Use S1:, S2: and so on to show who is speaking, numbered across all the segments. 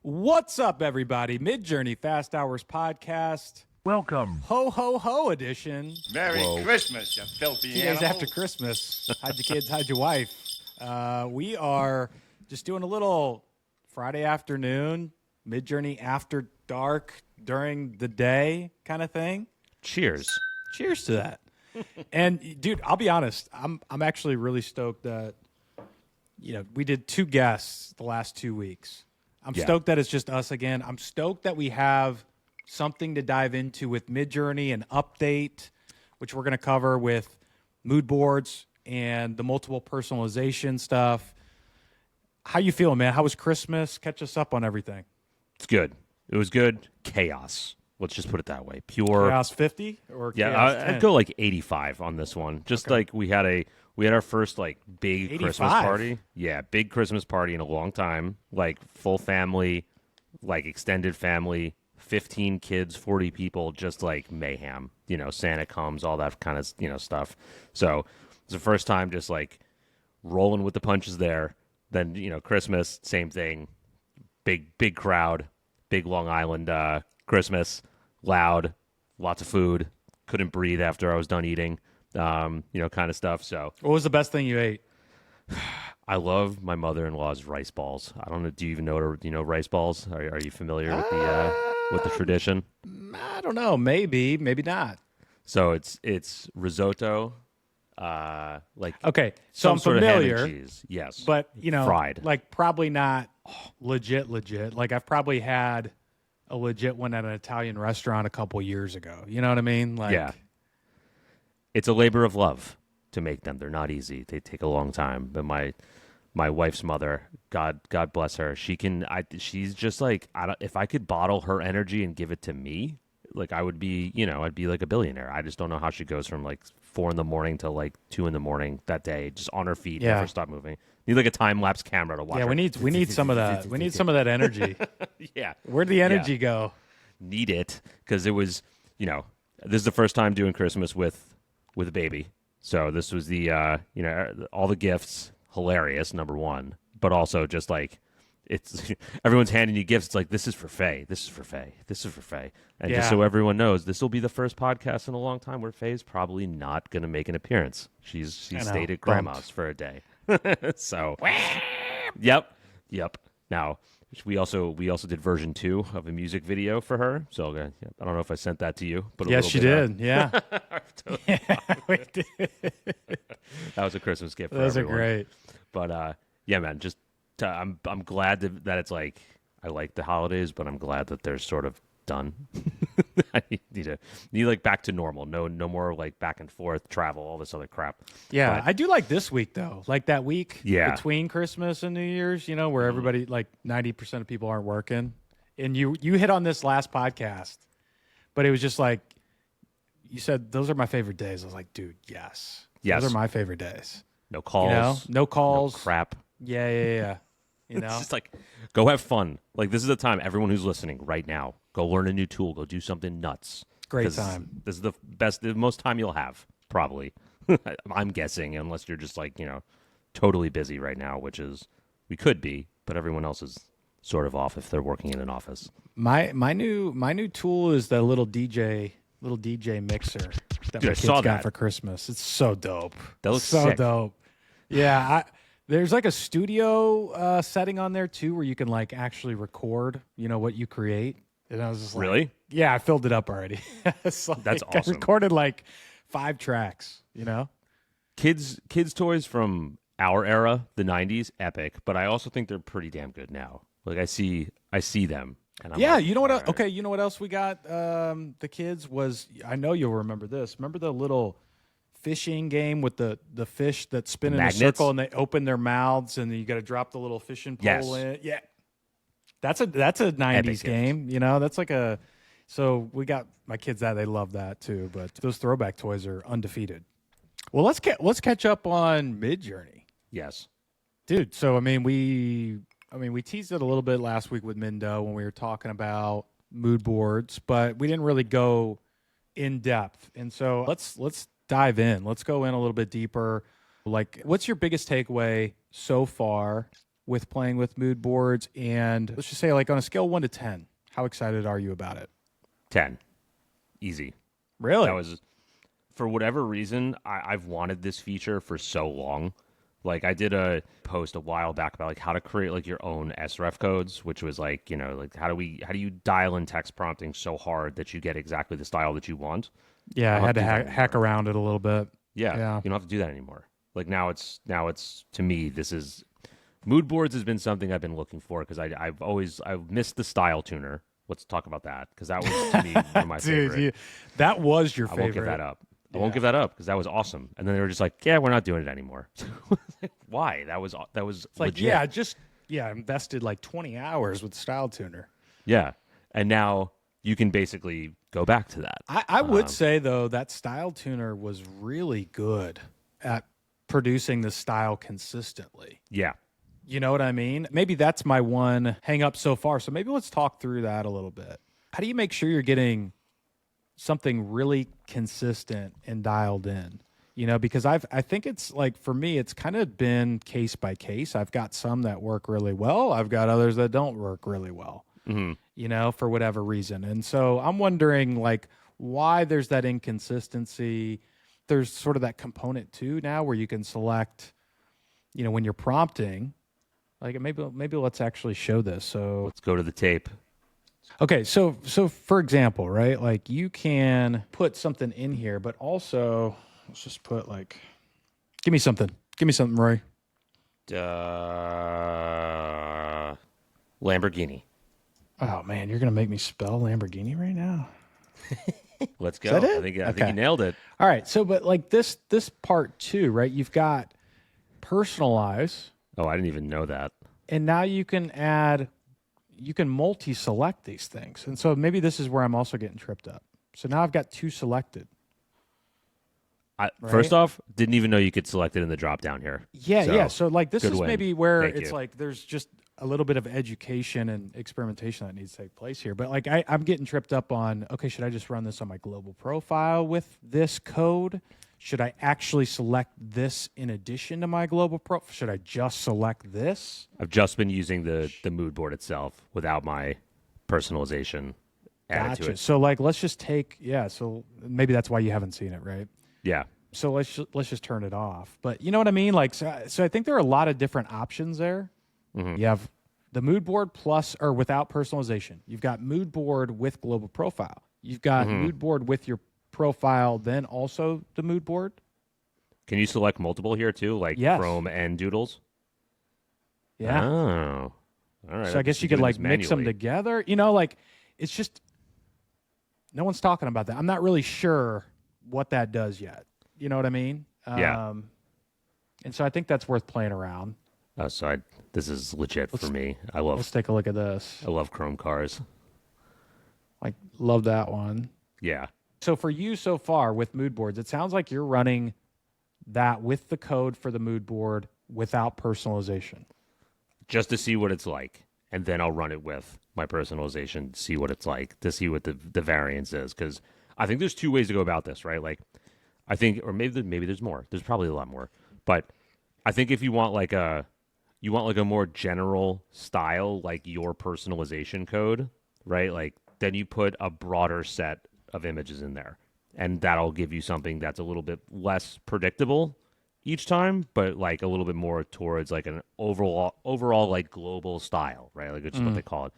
S1: What's up, everybody? Midjourney Fast Hours Podcast.
S2: Welcome.
S1: Ho, ho, ho edition.
S3: Merry Christmas, you filthy
S1: 2 days
S3: animals.
S1: after Christmas. Hide your kids, hide your wife. We are just doing a little Friday afternoon, Midjourney after dark, during the day kind of thing.
S2: Cheers.
S1: Cheers to that. And, dude, I'll be honest. I'm actually really stoked that, we did 2 guests the last 2 weeks. I'm stoked that it's just us again. I'm stoked that we have something to dive into with Midjourney, an update, which we're going to cover with Moodboards and the multiple personalization stuff. How you feeling, man? How was Christmas? Catch us up on everything.
S2: It's good. It was good. Chaos. Let's just put it that way. Pure.
S1: Chaos 50 or
S2: Yeah,
S1: Chaos 10?
S2: I'd go like 85 on this one. Just like we had our first like big
S1: 85?
S2: Christmas party. Yeah, big Christmas party in a long time. Like full family, like extended family, 15 kids, 40 people, just like mayhem. Santa comes, all that kind of stuff. So it's the first time just like rolling with the punches there. Then Christmas, same thing. Big crowd, big Long Island Christmas, loud, lots of food. Couldn't breathe after I was done eating. Kind of stuff. So,
S1: What was the best thing you ate?
S2: I love my mother-in-law's rice balls. I don't know. Do you even know rice balls? Are you familiar with the tradition?
S1: I don't know. Maybe not.
S2: So it's risotto,
S1: Okay, so
S2: some
S1: I'm
S2: sort of ham
S1: familiar.
S2: and cheese. Yes,
S1: But,
S2: fried.
S1: like probably not legit. Like I've probably had a legit one at an Italian restaurant a couple years ago. You know what I mean? Like,
S2: Yeah. It's a labor of love to make them. They're not easy. They take a long time. But my wife's mother, God bless her, she's just like, if I could bottle her energy and give it to me, like I would be, I'd be like a billionaire. I just don't know how she goes from like 4 a.m. to like 2 a.m. that day, just on her feet,
S1: Yeah.
S2: never stop moving. Need like a time lapse camera to watch.
S1: Yeah,
S2: her.
S1: we need some of that. We need some of that energy.
S2: Yeah,
S1: Where'd the energy go?
S2: need it because it was, this is the first time doing Christmas with a baby. So this was the, all the gifts, hilarious, number one, but also just like, it's everyone's handing you gifts. It's like, this is for Faye. This is for Faye. This is for Faye. And just so everyone knows, this will be the first podcast in a long time where Faye's probably not going to make an appearance. She stayed at grandma's for a day. So, yep. Now, we also did version 2 of a music video for her. So I don't know if I sent that to you, but
S1: Yes, you did. Yeah. Yeah, we did.
S2: That was a Christmas gift for
S1: Those are
S2: everyone.
S1: great.
S2: But yeah, man, just I'm glad that it's like I like the holidays, but I'm glad that they're sort of done. I need like back to normal. No more like back and forth travel, all this other crap.
S1: Yeah,
S2: But-
S1: I do like this week though. Like that week between Christmas and New Year's, where everybody like 90% of people aren't working. And you hit on this last podcast, but it was just like you said, those are my favorite days. I was like, dude, yes. Those are my favorite days.
S2: No calls.
S1: No calls.
S2: No crap.
S1: Yeah.
S2: It's just like, go have fun. Like, this is the time, everyone who's listening right now, go learn a new tool. Go do something nuts.
S1: Great
S2: 'Cause
S1: time.
S2: This is the most time you'll have, probably. I'm guessing, unless you're just like, totally busy right now, which is, we could be, but everyone else is sort of off if they're working in an office.
S1: My new tool is the little DJ mixer that
S2: Dude,
S1: my
S2: I
S1: kids
S2: saw
S1: got
S2: that.
S1: for Christmas. It's so dope.
S2: That looks
S1: so
S2: sick.
S1: dope. Yeah, there's like a studio setting on there too, where you can like actually record, what you create. And I was just like,
S2: Really?
S1: yeah, I filled it up already. It's like,
S2: That's
S1: I
S2: awesome.
S1: recorded like 5 tracks.
S2: Kids toys from our era, the 90s, epic, but I also think they're pretty damn good now. Like I see them. And I'm
S1: Yeah,
S2: like,
S1: you know what?
S2: all right.
S1: Okay, you know what else we got? The kids was, I know you'll remember this. Remember the little fishing game with the fish that spin in a
S2: Magnets?
S1: circle and they open their mouths and then you got to drop the little fishing pole
S2: Yes.
S1: in? Yeah, that's a 90s
S2: gift.
S1: game. That's like a. So we got my kids that they love that too. But those throwback toys are undefeated. Well, let's catch up on Midjourney,
S2: Yes.
S1: dude. So we teased it a little bit last week with Mindo when we were talking about mood boards, but we didn't really go in depth. And so let's dive in. Let's go in a little bit deeper. Like, what's your biggest takeaway so far with playing with mood boards? And let's just say, like, on a scale of 1 to 10, how excited are you about it?
S2: 10. Easy.
S1: Really?
S2: That was, for whatever reason, I've wanted this feature for so long. Like, I did a post a while back about like how to create like your own sref codes, which was like, you know, like how do you dial in text prompting so hard that you get exactly the style that you want?
S1: Yeah, I had to hack around it a little bit.
S2: Yeah, you don't have to do that anymore. Like now it's to me, this is mood boards has been something I've been looking for because I've missed the style tuner. Let's talk about that because that was to me one of my favorite.
S1: That was your favorite.
S2: I won't give that up. I won't give that up because that was awesome. And then they were just like, "Yeah, we're not doing it anymore." Why? That was
S1: it's
S2: legit.
S1: like, I invested like 20 hours with Style Tuner.
S2: Yeah, and now you can basically go back to that.
S1: I would say though that Style Tuner was really good at producing the style consistently.
S2: Yeah,
S1: you know what I mean? Maybe that's my one hang up so far. So maybe let's talk through that a little bit. How do you make sure you're getting something really consistent and dialed in? You know, because I think it's like, for me, it's kind of been case by case. I've got some that work really well. I've got others that don't work really well, you know, for whatever reason. And so I'm wondering like why there's that inconsistency. There's sort of that component too now where you can select, you know, when you're prompting, like maybe let's actually show this. So
S2: let's go to the tape.
S1: Okay, so for example, right, like you can put something in here, but also let's just put like, give me something, Rory.
S2: Lamborghini.
S1: Oh man, you're gonna make me spell Lamborghini right now.
S2: Let's go.
S1: Is that it?
S2: I think you nailed it.
S1: All right, so but like this part too, right? You've got personalize.
S2: Oh, I didn't even know that.
S1: And now you can multi-select these things. And so maybe this is where I'm also getting tripped up. So now I've got 2 selected.
S2: Right? First off, didn't even know you could select it in the drop down here.
S1: Yeah. So like this is
S2: win.
S1: maybe where
S2: Thank
S1: it's
S2: you.
S1: like there's just a little bit of education and experimentation that needs to take place here. But like I'm getting tripped up on, okay, should I just run this on my global profile with this code? Should I actually select this in addition to my global profile? Should I just select this?
S2: I've just been using the mood board itself without my personalization added to it.
S1: So like let's just take so maybe that's why you haven't seen it, right?
S2: Yeah.
S1: So let's just turn it off. But you know what I mean? Like so I think there are a lot of different options there. You have the mood board plus or without personalization. You've got mood board with global profile. You've got mood board with your profile, then also the mood board.
S2: Can you select multiple here too, like Chrome and Doodles?
S1: Yeah.
S2: Oh. All right.
S1: So I guess you could like mix them together. You know, like it's just no one's talking about that. I'm not really sure what that does yet. You know what I mean?
S2: Yeah.
S1: And so I think that's worth playing around.
S2: Oh, so this is legit for me.
S1: Let's take a look at this.
S2: I love Chrome cars.
S1: Like love that one.
S2: Yeah.
S1: So for you so far with mood boards, it sounds like you're running that with the code for the mood board without personalization.
S2: Just to see what it's like. And then I'll run it with my personalization, see what it's like, to see what the variance is. Because I think there's 2 ways to go about this, right? Like, I think, or maybe there's more. There's probably a lot more. But I think if you want like a more general style, like your personalization code, right? Like, then you put a broader set of images in there. And that'll give you something that's a little bit less predictable each time, but like a little bit more towards like an overall like global style, right? Like it's what they call it.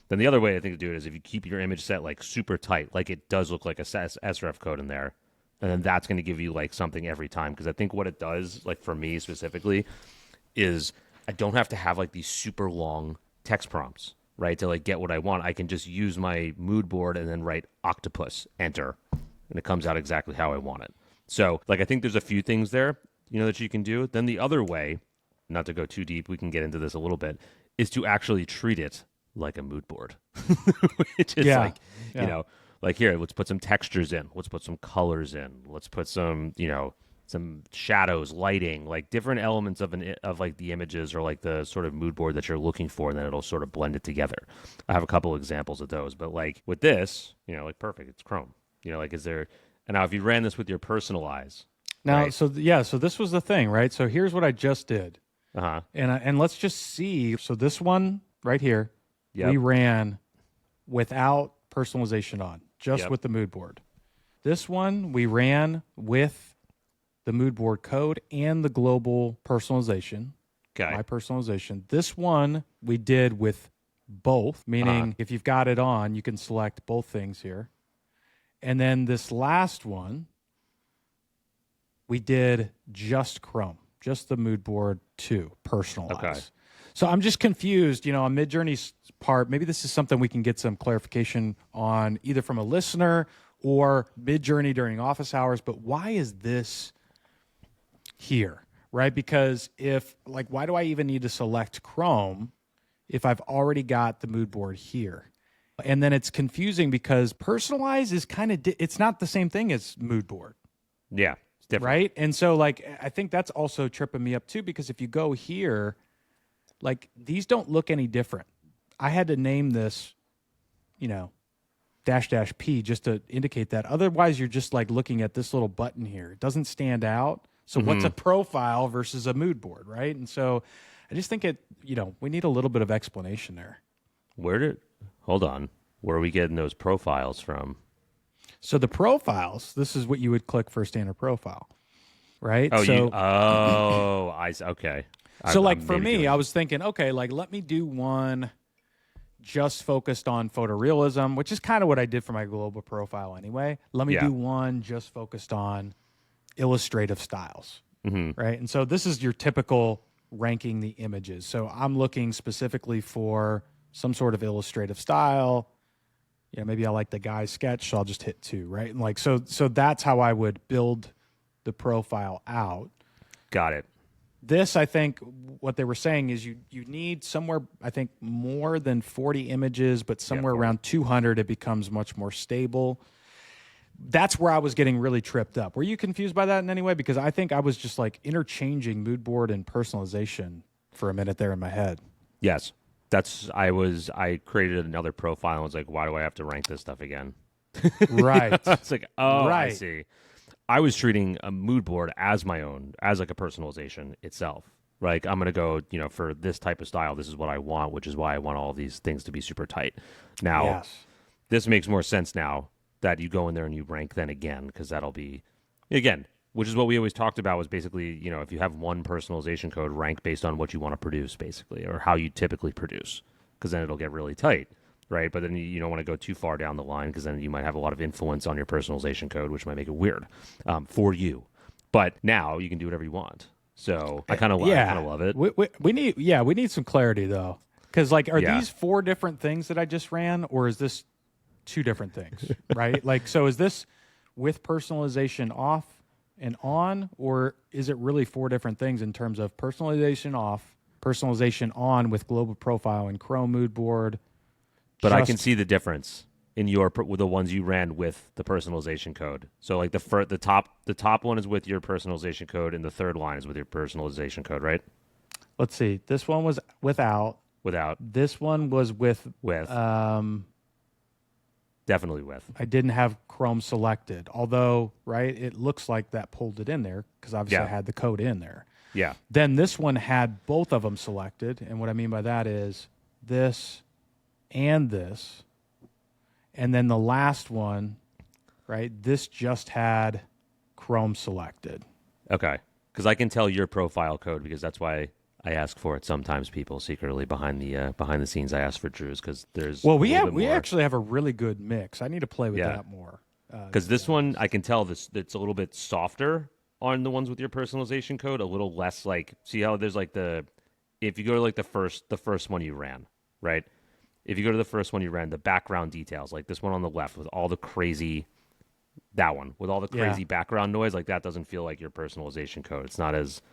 S2: Then the other way I think to do it is if you keep your image set like super tight, like it does look like a sref code in there, and then that's going to give you like something every time. Because I think what it does, like for me specifically, is I don't have to have like these super long text prompts, right? To like get what I want. I can just use my mood board and then write octopus, enter, and it comes out exactly how I want it. So like I think there's a few things there, you know, that you can do. Then the other way, not to go too deep, we can get into this a little bit, is to actually treat it like a mood board. Which is you know, like here, let's put some textures in. Let's put some colors in. Let's put some, you know, some shadows, lighting, like different elements of like the images or like the sort of mood board that you're looking for, and then it'll sort of blend it together. I have a couple examples of those, but like with this, you know, like perfect, it's Chrome. You know, like is there, and now if you ran this with your Personalize.
S1: Now,
S2: right?
S1: so this was the thing, right? So here's what I just did.
S2: Uh-huh.
S1: And let's just see. So this one right here,
S2: Yep.
S1: we ran without personalization on, just
S2: Yep.
S1: with the mood board. This one we ran with the mood board code and the global personalization,
S2: Okay.
S1: my personalization. This one we did with both, meaning if you've got it on, you can select both things here. And then this last one, we did just Chrome, just the mood board to personalize.
S2: Okay.
S1: So I'm just confused, on Midjourney's part. Maybe this is something we can get some clarification on, either from a listener or Midjourney during office hours. But why is this here, right? Because why do I even need to select Chrome if I've already got the mood board here? And then it's confusing because personalize is kind of, it's not the same thing as mood board.
S2: Yeah. It's different.
S1: Right. And so I think that's also tripping me up too, because if you go here, these don't look any different. I had to name this, --P just to indicate that. Otherwise, you're just looking at this little button here. It doesn't stand out. So what's a profile versus a mood board, right? And so I just think we need a little bit of explanation there.
S2: Hold on. Where are we getting those profiles from?
S1: So the profiles, this is what you would click for a standard profile, right?
S2: Oh, okay.
S1: So for me, I was thinking, okay, let me do one just focused on photorealism, which is kind of what I did for my global profile anyway. Let me do one just focused on illustrative styles, right? And so this is your typical ranking the images. So I'm looking specifically for some sort of illustrative style. Maybe I like the guy's sketch, so I'll just hit 2, right? And so that's how I would build the profile out.
S2: Got it.
S1: This, I think, what they were saying is you need somewhere, I think, more than 40 images, but somewhere around 200, it becomes much more stable. That's where I was getting really tripped up. Were you confused by that in any way? Because I think I was just interchanging mood board and personalization for a minute there in my head.
S2: Yes. I created another profile and was like, why do I have to rank this stuff again?
S1: Right.
S2: It's like, oh,
S1: right.
S2: I see. I was treating a mood board as my own, as a personalization itself. I'm going to go, for this type of style, this is what I want, which is why I want all these things to be super tight. Now, This makes more sense now that you go in there and you rank then again, because that'll be, again, which is what we always talked about was basically, if you have one personalization code, rank based on what you want to produce, basically, or how you typically produce, because then it'll get really tight. Right, but then you don't want to go too far down the line because then you might have a lot of influence on your personalization code, which might make it weird for you. But now you can do whatever you want. So I kind of love it.
S1: We need some clarity though, because are these 4 different things that I just ran, or is this 2 different things? Right, so is this with personalization off and on, or is it really 4 different things in terms of personalization off, personalization on with global profile and Chrome mood board?
S2: But I can see the difference in with the ones you ran with the personalization code. So the top one is with your personalization code, and the third line is with your personalization code, right?
S1: Let's see. This one was without. This one was with.
S2: Definitely with.
S1: I didn't have Chrome selected, although it looks like that pulled it in there because obviously I had the code in there.
S2: Yeah.
S1: Then this one had both of them selected, and what I mean by that is this and this, and then the last one, this just had Chrome selected.
S2: Okay, because I can tell your profile code because that's why I ask for it. Sometimes people secretly behind the scenes, I ask for Drew's because there's
S1: we actually have a really good mix. I need to play with that more
S2: because this one I can tell it's a little bit softer on the ones with your personalization code, a little less see how there's if you go to the first one you ran, right? If you go to the first one you ran, the background details, like this one on the left with all the crazy, background noise, that doesn't feel like your personalization code. It's not as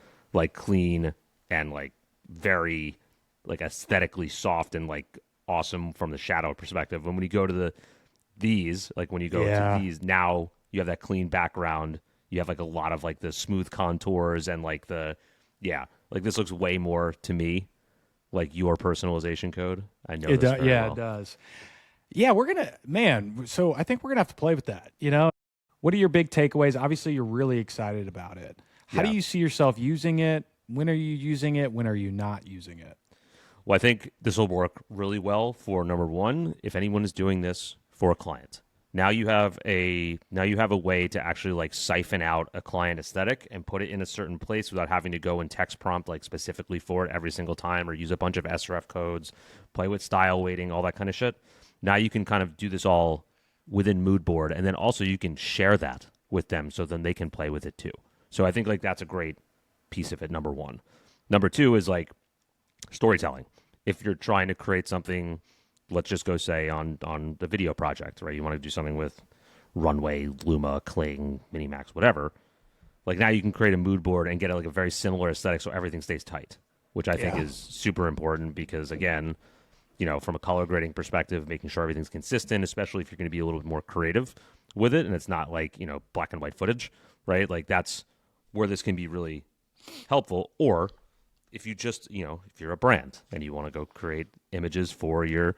S2: clean and very aesthetically soft and awesome from the shadow perspective. And when you go to these, to these, now you have that clean background. You have a lot of the smooth contours and this looks way more to me your personalization code. I know
S1: it does. Yeah, well. It does. Yeah, so I think we're going to have to play with that. What are your big takeaways? Obviously, you're really excited about it. How do you see yourself using it? When are you using it? When are you not using it?
S2: Well, I think this will work really well for number one, if anyone is doing this for a client. Now you have a way to actually like siphon out a client aesthetic and put it in a certain place without having to go and text prompt like specifically for it every single time or use a bunch of SRF codes, play with style weighting, all that kind of shit. Now you can kind of do this all within Moodboard, and then also you can share that with them so then they can play with it too. So I think like that's a great piece of it, number one. Number two is like storytelling. If you're trying to create something, let's just go say on the video project, right? You want to do something with Runway, Luma, Kling, Minimax, whatever. Like now you can create a mood board and get like a very similar aesthetic so everything stays tight, which I think is super important because again, you know, from a color grading perspective, making sure everything's consistent, especially if you're going to be a little bit more creative with it and it's not like, you know, black and white footage, right? Like that's where this can be really helpful. Or if you just, you know, if you're a brand and you want to go create images for your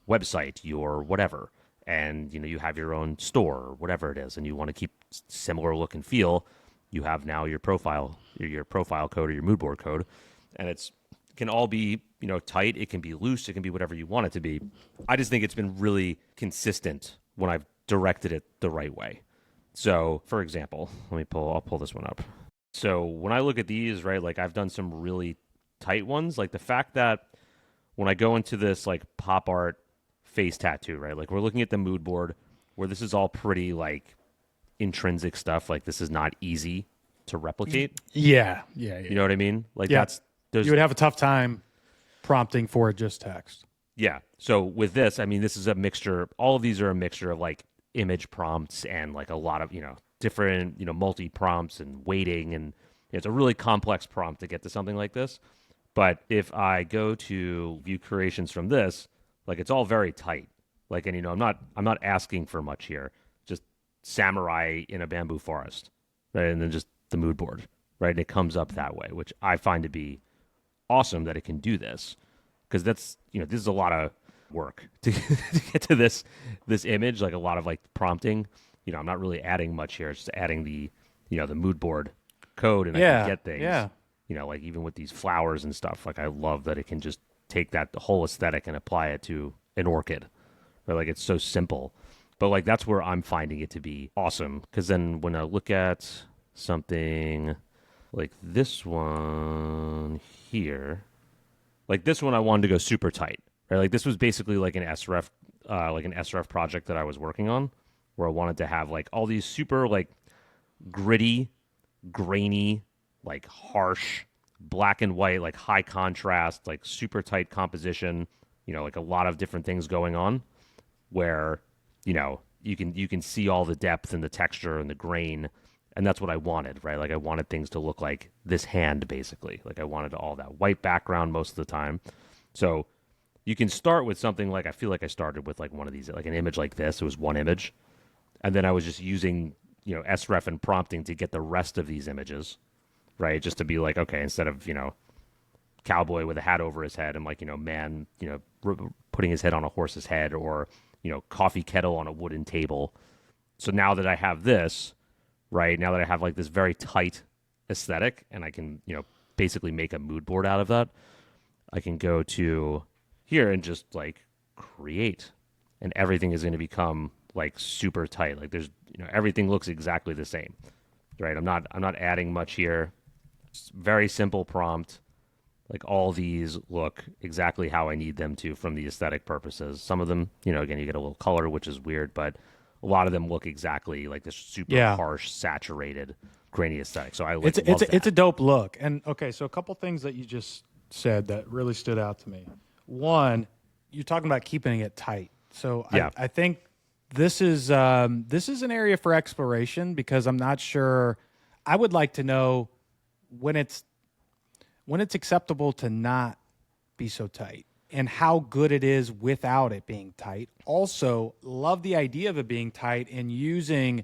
S2: website, your whatever, and you know you have your own store or whatever it is, and you want to keep similar look and feel, you have now your profile code or your mood board code, and it can all be, you know, tight. It can be loose. It can be whatever you want it to be. I just think it's been really consistent when I've directed it the right way. So, for example, I'll pull this one up. So when I look at these, right, like I've done some really tight ones, like the fact that when I go into this like pop art face tattoo, right? Like we're looking at the mood board where this is all pretty like intrinsic stuff. Like this is not easy to replicate.
S1: Yeah.
S2: You know what I mean? Like
S1: you would have a tough time prompting for just text.
S2: Yeah. So with this, I mean, this is a mixture. All of these are a mixture of like image prompts and like a lot of, you know, different, you know, multi prompts and weighting. And it's a really complex prompt to get to something like this. But if I go to view creations from this, like it's all very tight. Like, and you know, I'm not asking for much here. Just samurai in a bamboo forest, right? And then just the mood board, right? And it comes up that way, which I find to be awesome that it can do this, because that's, you know, this is a lot of work to get to this image. Like a lot of like prompting. You know, I'm not really adding much here. It's just adding the, you know, the mood board code, and I can get things.
S1: Yeah.
S2: You know, like even with these flowers and stuff, like I love that it can just take the whole aesthetic and apply it to an orchid. Right? Like it's so simple. But like that's where I'm finding it to be awesome. Because then when I look at something like this one here, like this one I wanted to go super tight. Right? Like this was basically like an SRF project that I was working on, where I wanted to have like all these super like gritty, grainy, like harsh, black and white, like high contrast, like super tight composition, you know, like a lot of different things going on where, you know, you can see all the depth and the texture and the grain, and that's what I wanted, right? Like I wanted things to look like this hand basically. Like I wanted all that white background most of the time. So you can start with something like, I feel like I started with like one of these, like an image like this. It was one image. And then I was just using, you know, SREF and prompting to get the rest of these images, right? Just to be like, okay, instead of, you know, cowboy with a hat over his head, I'm like, you know, man, you know, putting his head on a horse's head, or, you know, coffee kettle on a wooden table. So now that I have this, right, now that I have like this very tight aesthetic and I can, you know, basically make a mood board out of that, I can go to here and just like create, and everything is going to become like super tight. Like there's, you know, everything looks exactly the same, right? I'm not adding much here. It's very simple prompt. Like all these look exactly how I need them to from the aesthetic purposes. Some of them, you know, again, you get a little color, which is weird, but a lot of them look exactly like this super harsh, saturated, grainy aesthetic. So I like
S1: it's a dope look. And okay, so a couple things that you just said that really stood out to me. One, you're talking about keeping it tight. So I think this is an area for exploration, because I'm not sure. I would like to know when it's acceptable to not be so tight, and how good it is without it being tight. Also, love the idea of it being tight and using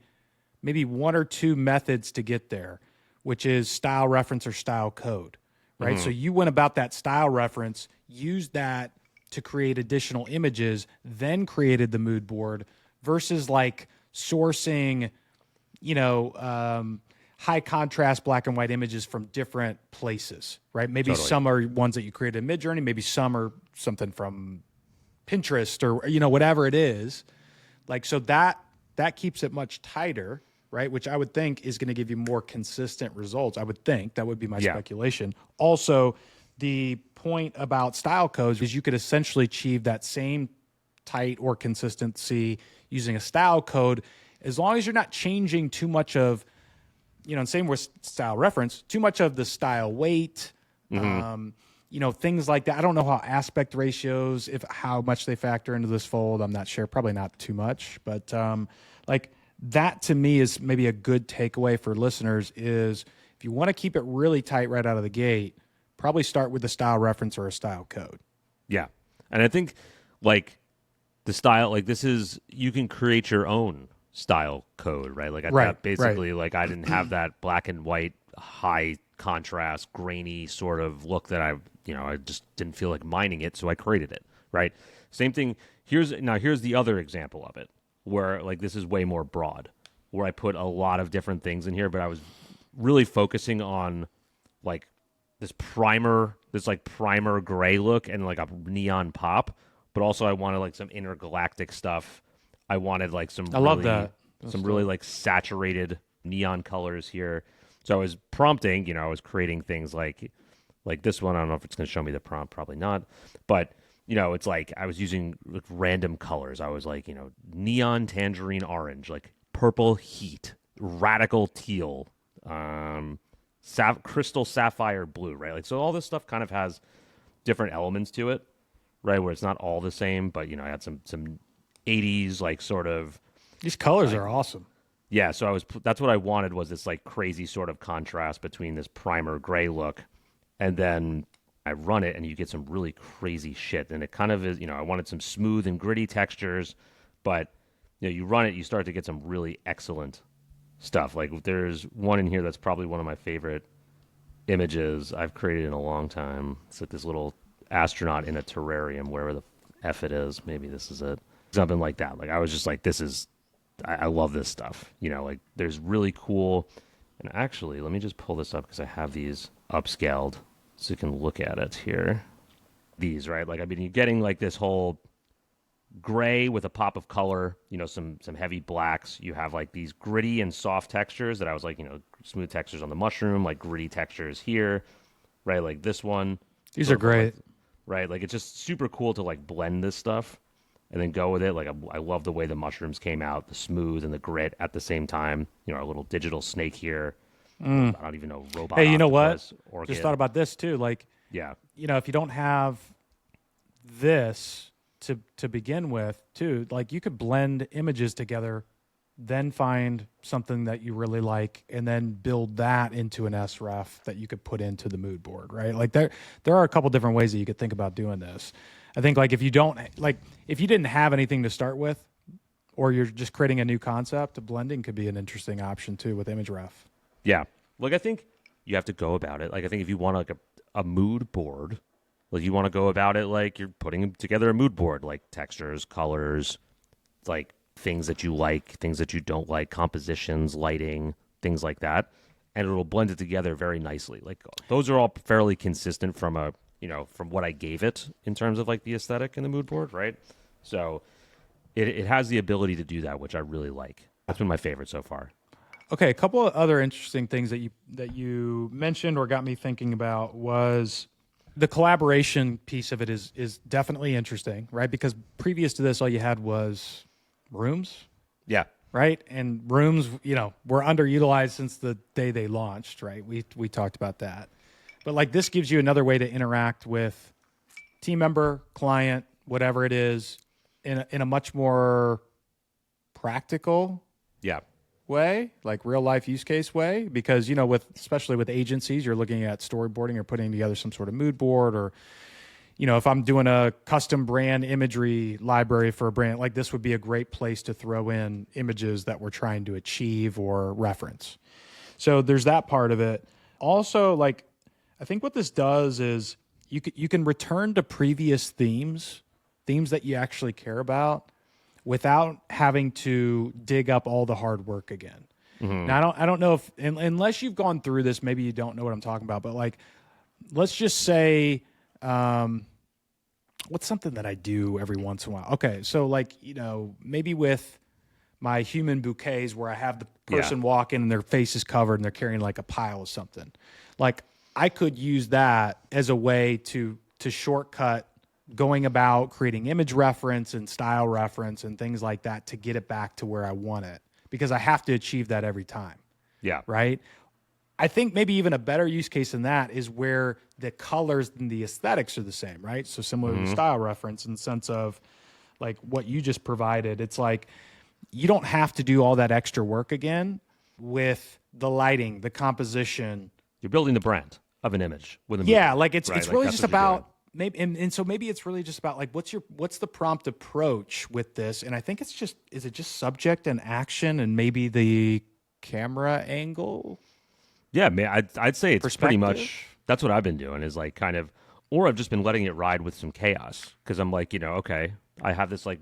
S1: maybe one or two methods to get there, which is style reference or style code, right? So you went about that style reference, used that to create additional images, then created the mood board, versus like sourcing, you know, high contrast black and white images from different places, right? Maybe
S2: Totally.
S1: some are ones that you created in Midjourney, maybe some are something from Pinterest or, you know, whatever it is. Like, so that keeps it much tighter, right? Which I would think is going to give you more consistent results. I would think that would be my speculation. Also, the point about style codes is you could essentially achieve that same tight or consistency using a style code as long as you're not changing too much of, you know, and same with style reference, too much of the style weight, you know, things like that. I don't know how aspect ratios, how much they factor into this fold. I'm not sure. Probably not too much, but like that to me is maybe a good takeaway for listeners is if you want to keep it really tight right out of the gate, probably start with the style reference or a style code.
S2: Yeah. And I think like the style, like this is, you can create your own style code, right? Like that basically, like I didn't have that black and white, high contrast, grainy sort of look that I just didn't feel like mining it. So I created it, right? Same thing. Here's the other example of it where like this is way more broad, where I put a lot of different things in here, but I was really focusing on like this primer gray look and like a neon pop, but also I wanted like some intergalactic stuff. I wanted like some really like saturated neon colors here. So I was prompting, you know, I was creating things like this one. I don't know if it's going to show me the prompt, probably not. But, you know, it's like I was using like random colors. I was like, you know, neon tangerine orange, like purple heat, radical teal, crystal sapphire blue, right? Like, so all this stuff kind of has different elements to it, right? Where it's not all the same, but, you know, I had some 80s, like sort of.
S1: These colors are awesome.
S2: Yeah, so that's what I wanted was this like crazy sort of contrast between this primer gray look, and then I run it and you get some really crazy shit. And it kind of is, you know, I wanted some smooth and gritty textures, but you know, you run it, you start to get some really excellent stuff. Like there's one in here that's probably one of my favorite images I've created in a long time. It's like this little astronaut in a terrarium, wherever the F it is. Maybe this is it. Something like that. Like I was just like, I love this stuff. You know, like there's really cool. And actually, let me just pull this up because I have these upscaled so you can look at it here. These, right? Like, I mean, you're getting like this whole gray with a pop of color, you know, some heavy blacks. You have like these gritty and soft textures that I was like, you know, smooth textures on the mushroom, like gritty textures here, right? Like this one.
S1: These are great.
S2: Right? Like it's just super cool to like blend this stuff and then go with it. Like I love the way the mushrooms came out, the smooth and the grit at the same time. You know, our little digital snake here. I don't even know, robot.
S1: Hey, you know what?
S2: Octopus, orchid.
S1: Just thought about this too. Like,
S2: yeah,
S1: you know, if you don't have this to begin with, too, like you could blend images together, then find something that you really like, and then build that into an SREF that you could put into the mood board, right? Like there are a couple different ways that you could think about doing this. I think like if you didn't have anything to start with, or you're just creating a new concept, blending could be an interesting option too with ImageRef.
S2: Yeah. Like, I think you have to go about it. Like, I think if you want like a mood board, like you want to go about it like you're putting together a mood board, like textures, colors, like things that you like, things that you don't like, compositions, lighting, things like that. And it'll blend it together very nicely. Like those are all fairly consistent from what I gave it in terms of like the aesthetic in the mood board, right? So it has the ability to do that, which I really like. That's been my favorite so far.
S1: Okay, a couple of other interesting things that you mentioned or got me thinking about was the collaboration piece of it is definitely interesting, right? Because previous to this, all you had was rooms.
S2: Yeah.
S1: Right? And rooms, you know, were underutilized since the day they launched, right? We talked about that. But like this gives you another way to interact with team member, client, whatever it is, in a much more practical way, like real life use case way, because, you know, especially with agencies, you're looking at storyboarding or putting together some sort of mood board, or, you know, if I'm doing a custom brand imagery library for a brand, like this would be a great place to throw in images that we're trying to achieve or reference. So there's that part of it. Also, like, I think what this does is you can return to previous themes that you actually care about, without having to dig up all the hard work again. Now, I don't know if, unless you've gone through this, maybe you don't know what I'm talking about, but like, let's just say, what's something that I do every once in a while? Okay. So like, maybe with my human bouquets where I have the person walk in and their face is covered and they're carrying like a pile of something. Like I could use that as a way to shortcut going about creating image reference and style reference and things like that to get it back to where I want it, because I have to achieve that every time.
S2: Yeah.
S1: Right. I think maybe even a better use case than that is where the colors and the aesthetics are the same, right? So similar to style reference in the sense of like what you just provided. It's like you don't have to do all that extra work again with the lighting, the composition.
S2: You're building the brand of an image with a
S1: Yeah,
S2: movie,
S1: like it's
S2: right?
S1: it's
S2: Like,
S1: really
S2: that's
S1: just
S2: what you're
S1: about
S2: doing.
S1: maybe and so maybe it's really just about like what's the prompt approach with this? And I think it's just, is it just subject and action and maybe the camera angle?
S2: Yeah, man, I'd say it's pretty much,
S1: Perspective?
S2: that's what I've been doing is like kind of, or I've just been letting it ride with some chaos because I'm like, okay, I have this like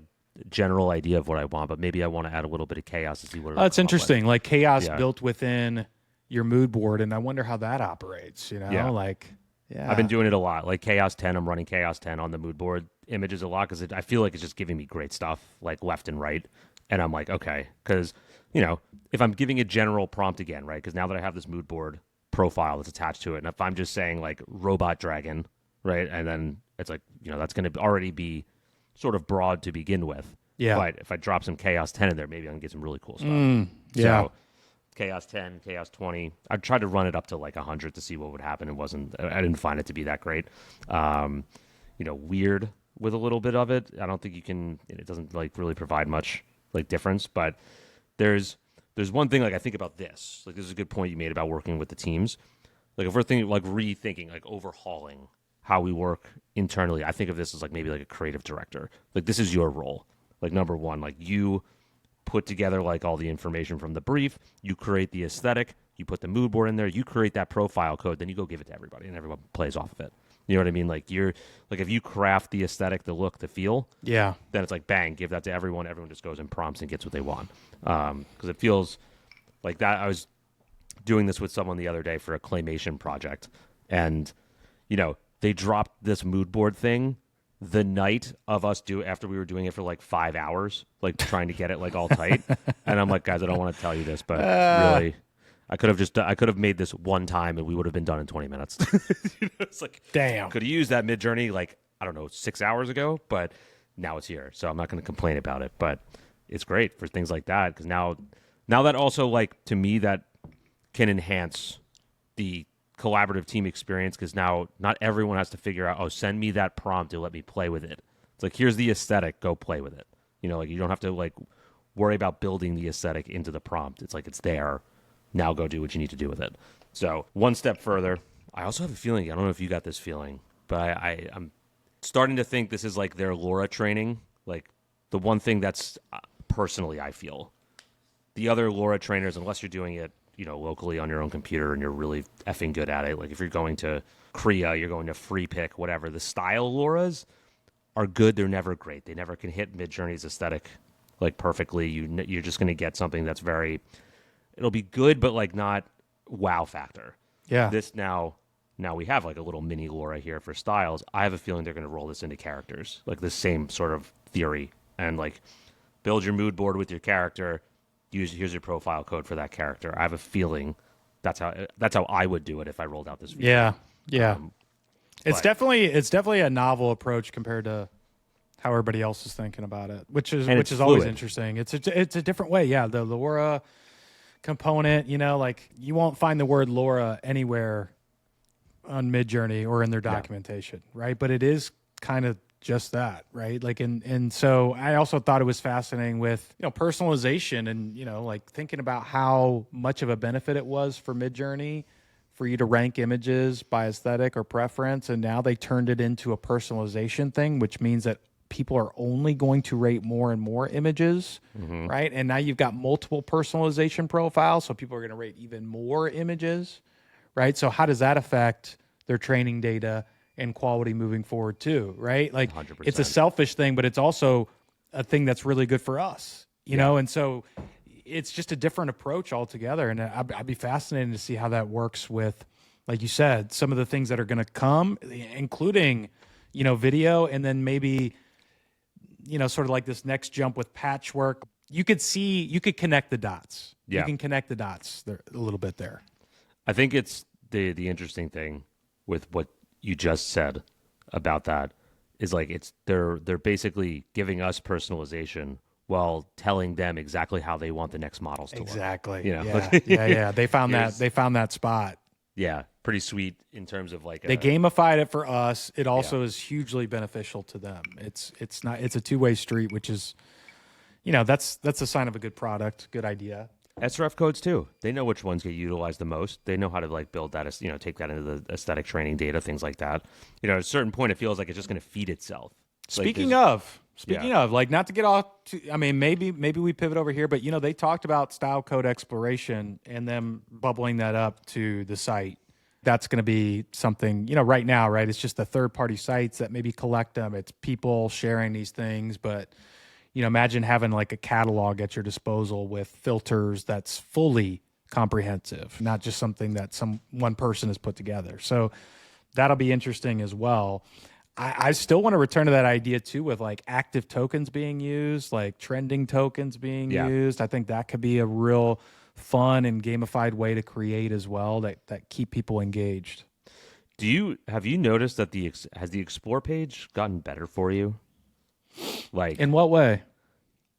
S2: general idea of what I want, but maybe I want to add a little bit of chaos to see what.
S1: Oh, that's interesting. Like chaos
S2: Yeah.
S1: built within your mood board, and I wonder how that operates.
S2: Yeah.
S1: Like yeah,
S2: I've been doing it a lot, like Chaos 10. I'm running Chaos 10 on the mood board images a lot because I feel like it's just giving me great stuff, like left and right. And I'm like, okay, because if I'm giving a general prompt again, right? Because now that I have this mood board profile that's attached to it, and if I'm just saying like robot dragon, right, and then it's like that's going to already be sort of broad to begin with.
S1: Yeah.
S2: But if I drop some Chaos 10 in there, maybe I can get some really cool stuff.
S1: yeah.
S2: So, Chaos 10, Chaos 20. I tried to run it up to like 100 to see what would happen. I didn't find it to be that great. Weird with a little bit of it. I don't think it doesn't like really provide much like difference, but there's one thing like I think about this. Like this is a good point you made about working with the teams. Like if we're thinking like rethinking, like overhauling how we work internally, I think of this as like maybe like a creative director. Like this is your role. Like number one, like you put together like all the information from the brief, you create the aesthetic, you put the mood board in there, you create that profile code, then you go give it to everybody and everyone plays off of it. You know what I mean? Like if you craft the aesthetic, the look, the feel,
S1: Yeah.
S2: then it's like bang, give that to everyone. Everyone just goes and prompts and gets what they want. Because it feels like that. I was doing this with someone the other day for a claymation project, and they dropped this mood board thing the night of us after we were doing it for like 5 hours, like trying to get it like all tight. And I'm like, guys, I don't want to tell you this, but really, I could have made this one time and we would have been done in 20 minutes. It's like,
S1: Damn.
S2: could have used that Midjourney like, I don't know, 6 hours ago, but now it's here. So I'm not going to complain about it, but it's great for things like that. Cause now that also like, to me, that can enhance the collaborative team experience, because now not everyone has to figure out, send me that prompt to let me play with it. It's like, here's the aesthetic, go play with it. Like you don't have to like worry about building the aesthetic into the prompt. It's like, it's there. Now go do what you need to do with it. So one step further, I also have a feeling, I don't know if you got this feeling, but I'm starting to think this is like their LoRa training. Like the one thing that's personally, I feel the other LoRa trainers, unless you're doing it locally on your own computer and you're really effing good at it. Like if you're going to Kriya, you're going to Free Pick, whatever. The style LoRas are good. They're never great. They never can hit Midjourney's aesthetic like perfectly. You're just going to get something that's it'll be good, but like not wow factor.
S1: Yeah.
S2: This now we have like a little mini LoRa here for styles. I have a feeling they're going to roll this into characters, like the same sort of theory, and like build your mood board with your character. Here's your profile code for that character. I have a feeling that's how I would do it if I rolled out this feature.
S1: Yeah. It's
S2: but-
S1: definitely a novel approach compared to how everybody else is thinking about it, which is
S2: it's
S1: always
S2: fluid.
S1: interesting. It's a different way. Yeah, the LoRa component, like you won't find the word LoRa anywhere on Midjourney or in their documentation, right? But it is kind of just that, right? Like, and so I also thought it was fascinating with, personalization and, like thinking about how much of a benefit it was for Midjourney for you to rank images by aesthetic or preference. And now they turned it into a personalization thing, which means that people are only going to rate more and more images, right? And now you've got multiple personalization profiles, so people are going to rate even more images, right? So how does that affect their training data and quality moving forward too, right? Like
S2: 100%.
S1: It's a selfish thing, but it's also a thing that's really good for us, you know? And so it's just a different approach altogether. And I'd be fascinated to see how that works with, like you said, some of the things that are going to come, including, video, and then maybe, sort of like this next jump with patchwork. You could connect the dots.
S2: Yeah.
S1: You can connect the dots there a little bit there.
S2: I think it's the interesting thing with what you just said about that is like they're basically giving us personalization while telling them exactly how they want the next models to work.
S1: Exactly.
S2: Yeah.
S1: Yeah. They found that spot.
S2: Yeah, pretty sweet in terms of like
S1: they gamified it for us. It also is hugely beneficial to them. It's a two-way street, which is, that's a sign of a good product, good idea.
S2: SRF codes too. They know which ones get utilized the most. They know how to like build that, take that into the aesthetic training data, things like that. At a certain point, it feels like it's just going to feed itself.
S1: Speaking of, like, not to get off, maybe we pivot over here, but they talked about style code exploration and them bubbling that up to the site. That's going to be something, right now, right? It's just the third-party sites that maybe collect them. It's people sharing these things, but imagine having like a catalog at your disposal with filters that's fully comprehensive, not just something that one person has put together. So that'll be interesting as well. I still want to return to that idea too, with like active tokens being used, like trending tokens being used. I think that could be a real fun and gamified way to create as well that keep people engaged.
S2: Have you noticed that has the explore page gotten better for you? Like,
S1: in what way?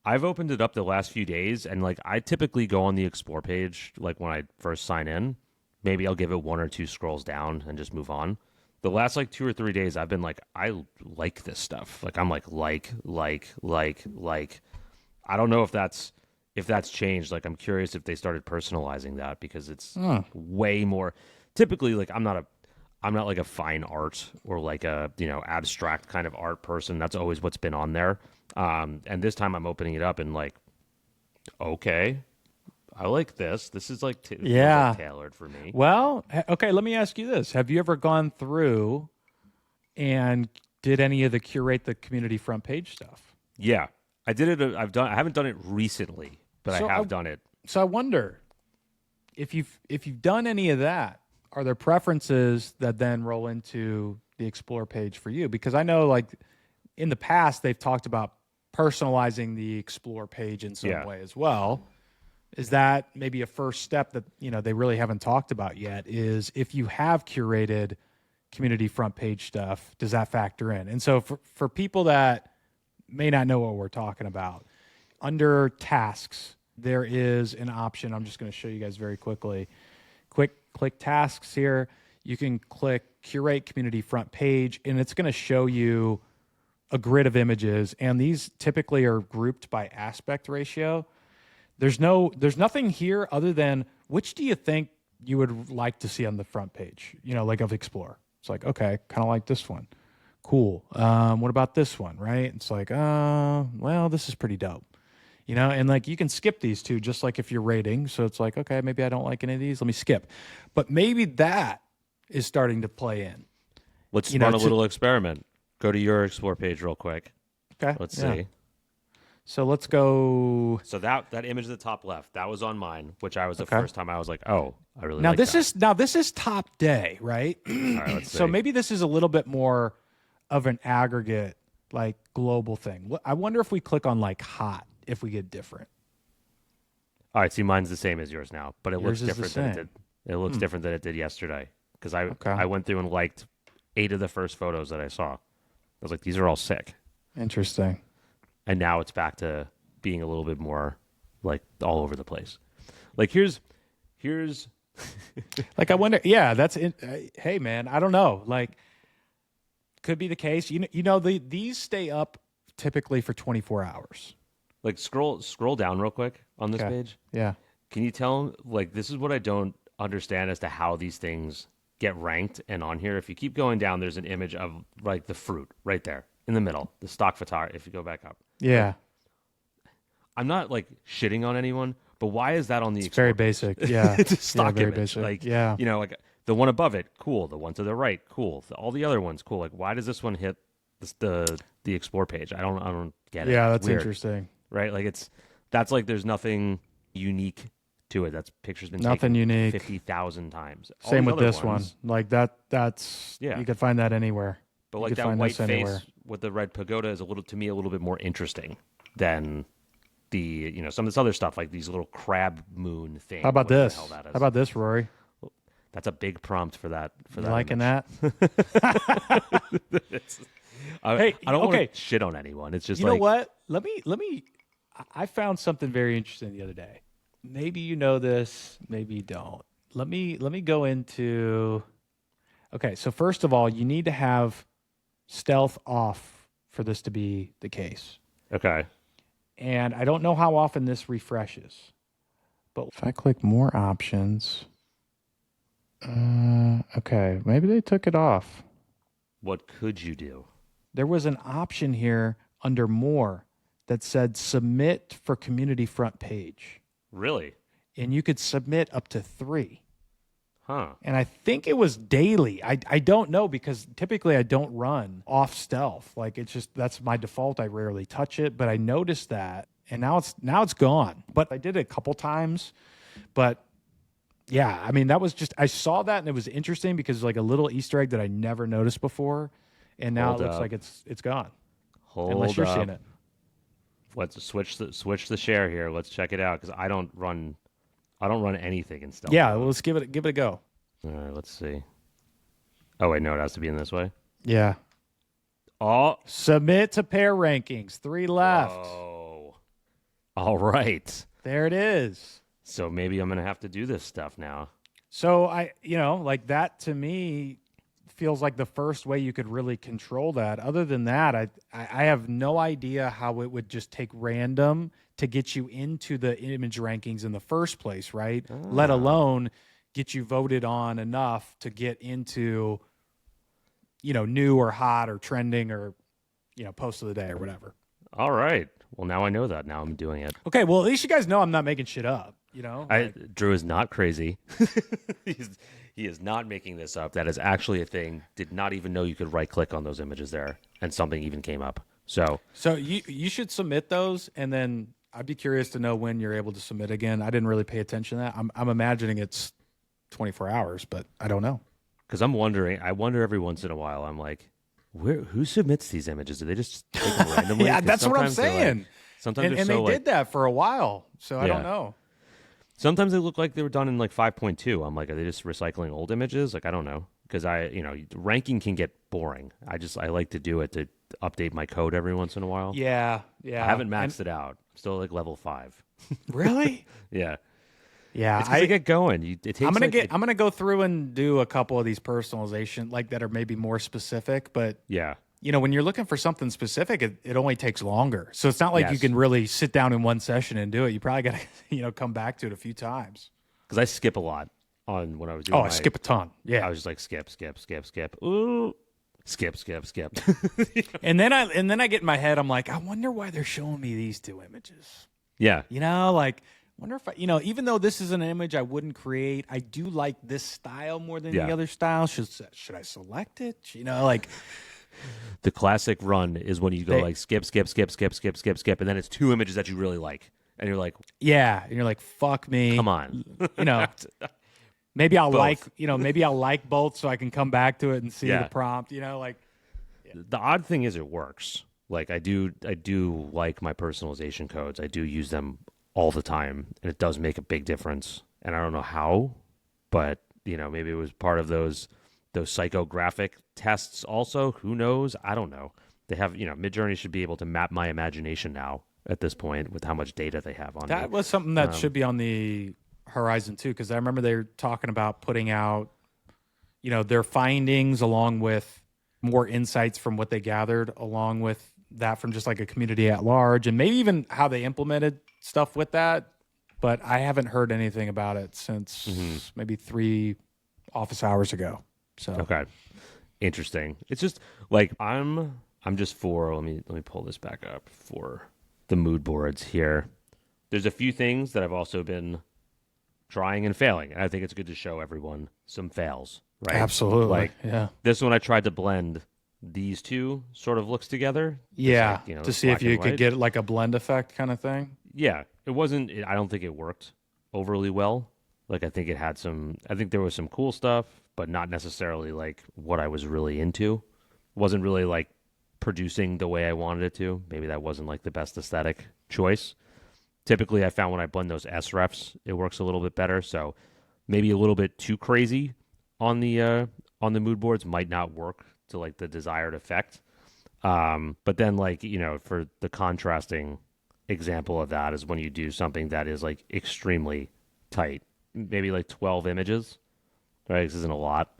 S2: I've opened it up the last few days, and like I typically go on the explore page like when I first sign in. Maybe I'll give it one or two scrolls down and just move on. The last like 2 or 3 days, I've been like, I like this stuff. Like I'm like. I don't know if that's changed. Like I'm curious if they started personalizing that because it's way more. Typically, like I'm not like a fine art or like a abstract kind of art person. That's always what's been on there. And this time I'm opening it up and like, okay, I like this. This is like tailored for me.
S1: Well, okay, let me ask you this. Have you ever gone through and did any of the curate the community front page stuff?
S2: Yeah, I did it. I haven't done it recently, but I have done it.
S1: So I wonder if you've done any of that, are there preferences that then roll into the explore page for you? Because I know like in the past, they've talked about personalizing the explore page in some way as well. Is that maybe a first step that, they really haven't talked about yet, is if you have curated community front page stuff, does that factor in? And so for people that may not know what we're talking about, under tasks, there is an option. I'm just going to show you guys very quickly. Click tasks here. You can click curate community front page, and it's going to show you a grid of images. And these typically are grouped by aspect ratio. There's nothing here other than which do you think you would like to see on the front page, like of Explore. It's like, okay, kind of like this one. Cool. What about this one, right? It's like, well, this is pretty dope. And like you can skip these two just like if you're rating. So it's like, okay, maybe I don't like any of these. Let me skip. But maybe that is starting to play in.
S2: Let's run a little experiment. Go to your explore page real quick.
S1: Okay.
S2: Let's see.
S1: So let's go.
S2: So that image at the top left, that was on mine, which I was the first time I was like, oh, I really
S1: now
S2: like
S1: this
S2: that.
S1: This is top day, right?
S2: All right, let's see.
S1: So maybe this is a little bit more of an aggregate, like global thing. I wonder if we click on like hot, if we get different.
S2: All right, see, mine's the same as yours now, but it
S1: Yours
S2: looks
S1: is the
S2: different than it
S1: same.
S2: did. It looks different than it did yesterday because I went through and liked 8 of the first photos that I saw. I was like, these are all sick.
S1: Interesting.
S2: And now it's back to being a little bit more like all over the place. Like here's
S1: like I wonder. Yeah, that's it. Hey man, I don't know. Like could be the case. These stay up typically for 24 hours.
S2: like scroll down real quick on this page.
S1: Yeah.
S2: Can you tell them, like, this is what I don't understand as to how these things get ranked and on here. If you keep going down, there's an image of like the fruit right there in the middle, the stock photography. If you go back up.
S1: Yeah.
S2: Like, I'm not like shitting on anyone, but why is that on the
S1: It's very basic. Yeah.
S2: It's a stock
S1: very
S2: image.
S1: basic.
S2: Like,
S1: yeah.
S2: like the one above it, cool. The one to the right, cool. All the other ones, cool. Like, why does this one hit the explore page? I don't get it.
S1: Yeah,
S2: It's
S1: that's
S2: weird,
S1: interesting.
S2: right? Like that's like there's nothing unique to it. That's pictures been
S1: Nothing
S2: taken
S1: unique.
S2: 50,000 times. All
S1: Same
S2: these
S1: with
S2: other
S1: this
S2: ones,
S1: one. Like that's
S2: Yeah.
S1: you could find that anywhere.
S2: But
S1: You
S2: like
S1: could
S2: that
S1: find
S2: white
S1: this
S2: face
S1: anywhere.
S2: with the red pagoda is a little bit more interesting than the some of this other stuff, like these little crab moon things.
S1: How about
S2: whatever the
S1: this?
S2: hell that is.
S1: How about this, Rory?
S2: That's a big prompt for that.
S1: You liking
S2: image.
S1: that? Hey,
S2: I don't
S1: okay.
S2: want to shit on anyone. It's just
S1: You
S2: like,
S1: know what? Let me. I found something very interesting the other day. Maybe you know this, maybe you don't. Let me go into. Okay, so first of all, you need to have stealth off for this to be the case.
S2: Okay.
S1: And I don't know how often this refreshes, but if I click more options, okay, maybe they took it off.
S2: What could you do?
S1: There was an option here under more that said submit for community front page.
S2: Really?
S1: And you could submit up to 3.
S2: Huh.
S1: And I think it was daily. I don't know because typically I don't run off stealth. Like it's just that's my default. I rarely touch it, but I noticed that and now it's gone. But I did it a couple times. But yeah, I mean that was just I saw that and it was interesting because like a little Easter egg that I never noticed before. And now
S2: Hold
S1: it looks
S2: up.
S1: like it's gone.
S2: Hold
S1: Unless you're
S2: up.
S1: seeing it.
S2: Let's switch the share here. Let's check it out because I don't run anything in stealth.
S1: Yeah, well, let's give it a go.
S2: All right, let's see. Oh wait, no, it has to be in this way.
S1: Yeah.
S2: Oh,
S1: Submit to pair rankings. 3 left.
S2: whoa. All right.
S1: There it is.
S2: So maybe I'm gonna have to do this stuff now.
S1: So like that to me feels like the first way you could really control that. Other than that, I have no idea how it would just take random to get you into the image rankings in the first place, right? Let alone get you voted on enough to get into, new or hot or trending or, post of the day or whatever.
S2: All right. Well, now I know that. Now I'm doing it.
S1: Okay, well, at least you guys know I'm not making shit up,
S2: Drew is not crazy. He is not making this up. That is actually a thing. Did not even know you could right click on those images there, and something even came up. So
S1: you should submit those, and then I'd be curious to know when you're able to submit again. I didn't really pay attention to that. I'm imagining it's 24 hours, but I don't know.
S2: because I'm wondering, I wonder every once in a while. I'm like, who submits these images? Do they just take them randomly?
S1: Yeah,
S2: 'Cause
S1: that's what I'm
S2: sometimes they're
S1: saying.
S2: Like, sometimes
S1: And they did that for a while, so I don't
S2: Yeah.
S1: know.
S2: Sometimes they look like they were done in like 5.2. I'm like, are they just recycling old images? Like, I don't know. Because ranking can get boring. I like to do it to update my code every once in a while.
S1: Yeah.
S2: I haven't maxed it out. I'm still like level 5.
S1: Really?
S2: Yeah.
S1: Yeah.
S2: It's 'cause they get going. It takes
S1: I'm
S2: like,
S1: gonna go through and do a couple of these personalization like that are maybe more specific, but
S2: yeah.
S1: when you're looking for something specific, it only takes longer. So it's not like you
S2: Yes.
S1: can really sit down in one session and do it. You probably got to, come back to it a few times.
S2: Because I skip a lot on when I was doing
S1: Oh, I skip a ton. Yeah.
S2: I was just like, skip. Ooh. Skip.
S1: And then I get in my head, I'm like, I wonder why they're showing me these two images.
S2: Yeah.
S1: Wonder if even though this is an image I wouldn't create, I do like this style more than
S2: Yeah.
S1: the other style. Should I select it?
S2: The classic run is when you go like skip, and then it's 2 images that you really like. And you're like,
S1: yeah. And you're like, fuck me.
S2: come on.
S1: Maybe I'll
S2: Both.
S1: maybe I'll like both so I can come back to it and see
S2: Yeah.
S1: the prompt,
S2: The odd thing is it works. Like I do like my personalization codes. I do use them all the time, and it does make a big difference. And I don't know how, but maybe it was part of those psychographic tests also. Who knows? I don't know. They have, Midjourney should be able to map my imagination now at this point with how much data they have on
S1: That
S2: me.
S1: was something that should be on the horizon too, because I remember they were talking about putting out, their findings along with more insights from what they gathered, along with that from just like a community at large, and maybe even how they implemented stuff with that. But I haven't heard anything about it since maybe 3 office hours ago. So
S2: Okay. Interesting. It's just like I'm just for let me pull this back up for the mood boards here. There's a few things that I've also been trying and failing. And I think it's good to show everyone some fails, right?
S1: absolutely,
S2: Like
S1: yeah.
S2: this one I tried to blend these two sort of looks together.
S1: Yeah,
S2: like,
S1: to see if
S2: black
S1: you
S2: and
S1: could
S2: white.
S1: get like a blend effect kind of thing.
S2: Yeah, it wasn't. I don't think it worked overly well. Like I think it had some. I think there was some cool stuff, but not necessarily like what I was really into. Wasn't really like producing the way I wanted it to. Maybe that wasn't like the best aesthetic choice. Typically, I found when I blend those S-refs, it works a little bit better. So maybe a little bit too crazy on the mood boards might not work to like the desired effect. But then like, for the contrasting example of that is when you do something that is like extremely tight, maybe like 12 images, right? This isn't a lot,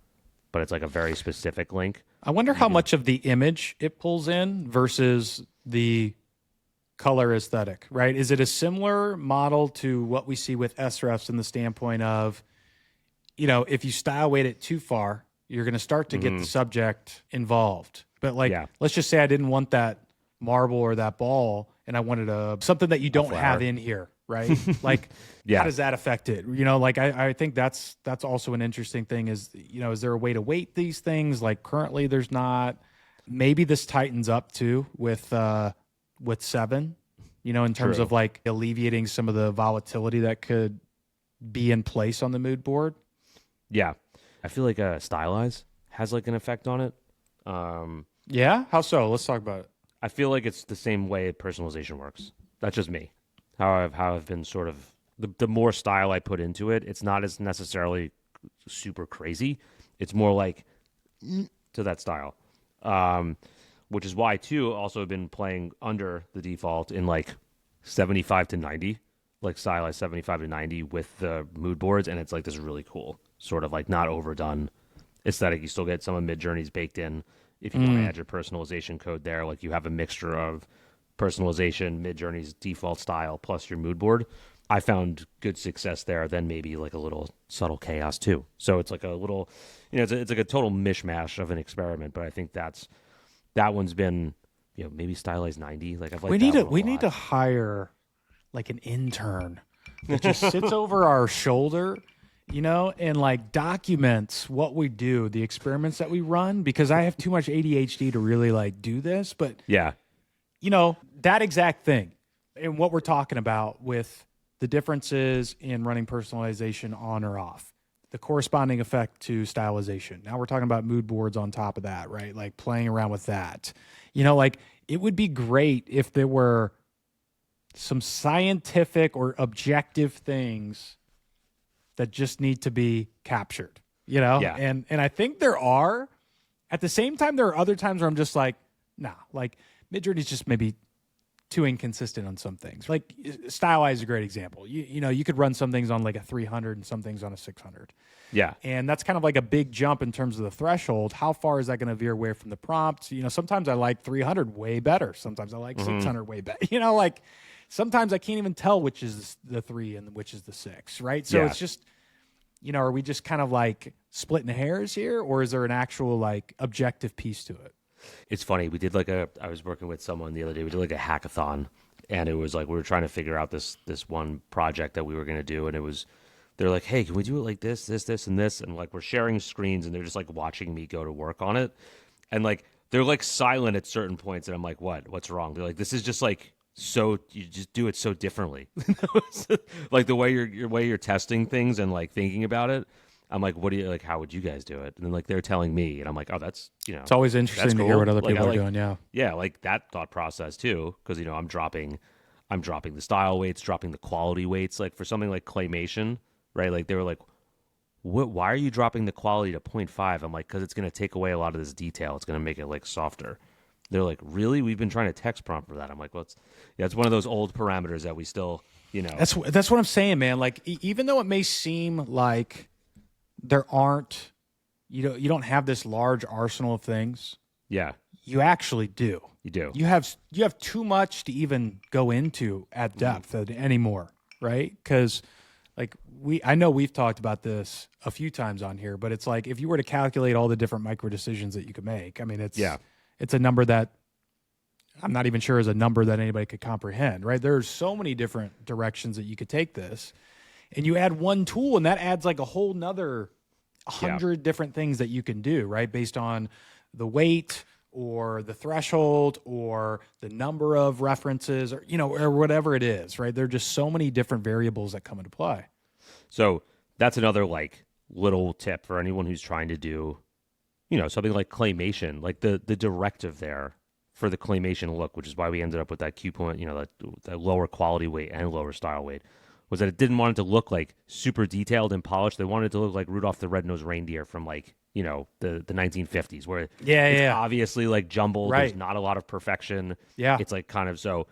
S2: but it's like a very specific link.
S1: I wonder how much of the image it pulls in versus the color aesthetic, right? Is it a similar model to what we see with SREFs in the standpoint of, if you style weight it too far, you're going to start to get the subject involved. But let's just say I didn't want that marble or that ball, and I wanted something that you don't have in here, right? Like, how does that affect it? I think that's also an interesting thing is, is there a way to weight these things? Like currently there's not. Maybe this tightens up too with 7, in terms of like alleviating some of the volatility that could be in place on the mood board.
S2: Yeah. I feel like Stylize has like an effect on it.
S1: Yeah? How so? Let's talk about it.
S2: I feel like it's the same way personalization works. That's just me. How I've been sort of the more style I put into it, it's not as necessarily super crazy. It's more like to that style. Which is why too also have been playing under the default in like 75 to 90, like stylized 75 to 90 with the mood boards, and it's like this really cool sort of like not overdone aesthetic. You still get some of Midjourney's baked in if you want to add your personalization code there. Like you have a mixture of personalization, Midjourney's default style plus your mood board. I found good success there. Then maybe like a little subtle chaos too. So it's like a little, it's like a total mishmash of an experiment. But I think that one's been, maybe stylized 90. Like I've liked
S1: we need to hire like an intern that just sits over our shoulder, and like documents what we do, the experiments that we run, because I have too much ADHD to really like do this. But
S2: yeah,
S1: that exact thing and what we're talking about with the differences in running personalization on or off, the corresponding effect to stylization. Now we're talking about mood boards on top of that, right? Like playing around with that. Like it would be great if there were some scientific or objective things that just need to be captured,
S2: Yeah.
S1: And I think there are. At the same time, there are other times where I'm just like, nah, like Midjourney's just maybe too inconsistent on some things. Like Stylize is a great example. You could run some things on like a 300 and some things on a 600.
S2: Yeah.
S1: And that's kind of like a big jump in terms of the threshold. How far is that going to veer away from the prompt? Sometimes I like 300 way better. Sometimes I like 600 way better. Like sometimes I can't even tell which is the 3 and which is the 6, right? So it's just, are we just kind of like splitting hairs here, or is there an actual like objective piece to it?
S2: It's funny. We did I was working with someone the other day. We did like a hackathon, and it was like we were trying to figure out this one project that we were going to do, and they're like, hey, can we do it like this, and this? And like we're sharing screens, and they're just like watching me go to work on it, and like they're like silent at certain points, and I'm like, what's wrong? They're like, this is just like so you just do it so differently, like the way you're testing things and like thinking about it. I'm like, how would you guys do it? And then like they're telling me, and I'm like, oh, that's
S1: it's always interesting to hear what other people are doing.
S2: Yeah, like that thought process too, because I'm dropping the style weights, dropping the quality weights, like for something like claymation, right? Like they were like, why are you dropping the quality to 0.5? I'm like, because it's going to take away a lot of this detail. It's going to make it like softer. They're like, really? We've been trying to text prompt for that. I'm like, well, it's one of those old parameters that we still,
S1: That's what I'm saying, man. Like even though it may seem like there aren't, you don't have this large arsenal of things.
S2: Yeah,
S1: you actually do.
S2: You do.
S1: You have too much to even go into at depth anymore, right? Because like I know we've talked about this a few times on here, but it's like if you were to calculate all the different micro decisions that you could make, I mean, it's a number that I'm not even sure is a number that anybody could comprehend, right? There's so many different directions that you could take this. And you add one tool, and that adds like a whole nother 100 different things that you can do, right? Based on the weight, or the threshold or the number of references or, or whatever it is, right? There are just so many different variables that come into play.
S2: So that's another like little tip for anyone who's trying to do, something like claymation, like the directive there for the claymation look, which is why we ended up with that Q point, that lower quality weight and lower style weight, was that it didn't want it to look like super detailed and polished. They wanted it to look like Rudolph the Red-Nosed Reindeer from like, the 1950s, where it's obviously like jumbled.
S1: Right.
S2: There's not a lot of perfection.
S1: Yeah.
S2: It's like kind of so,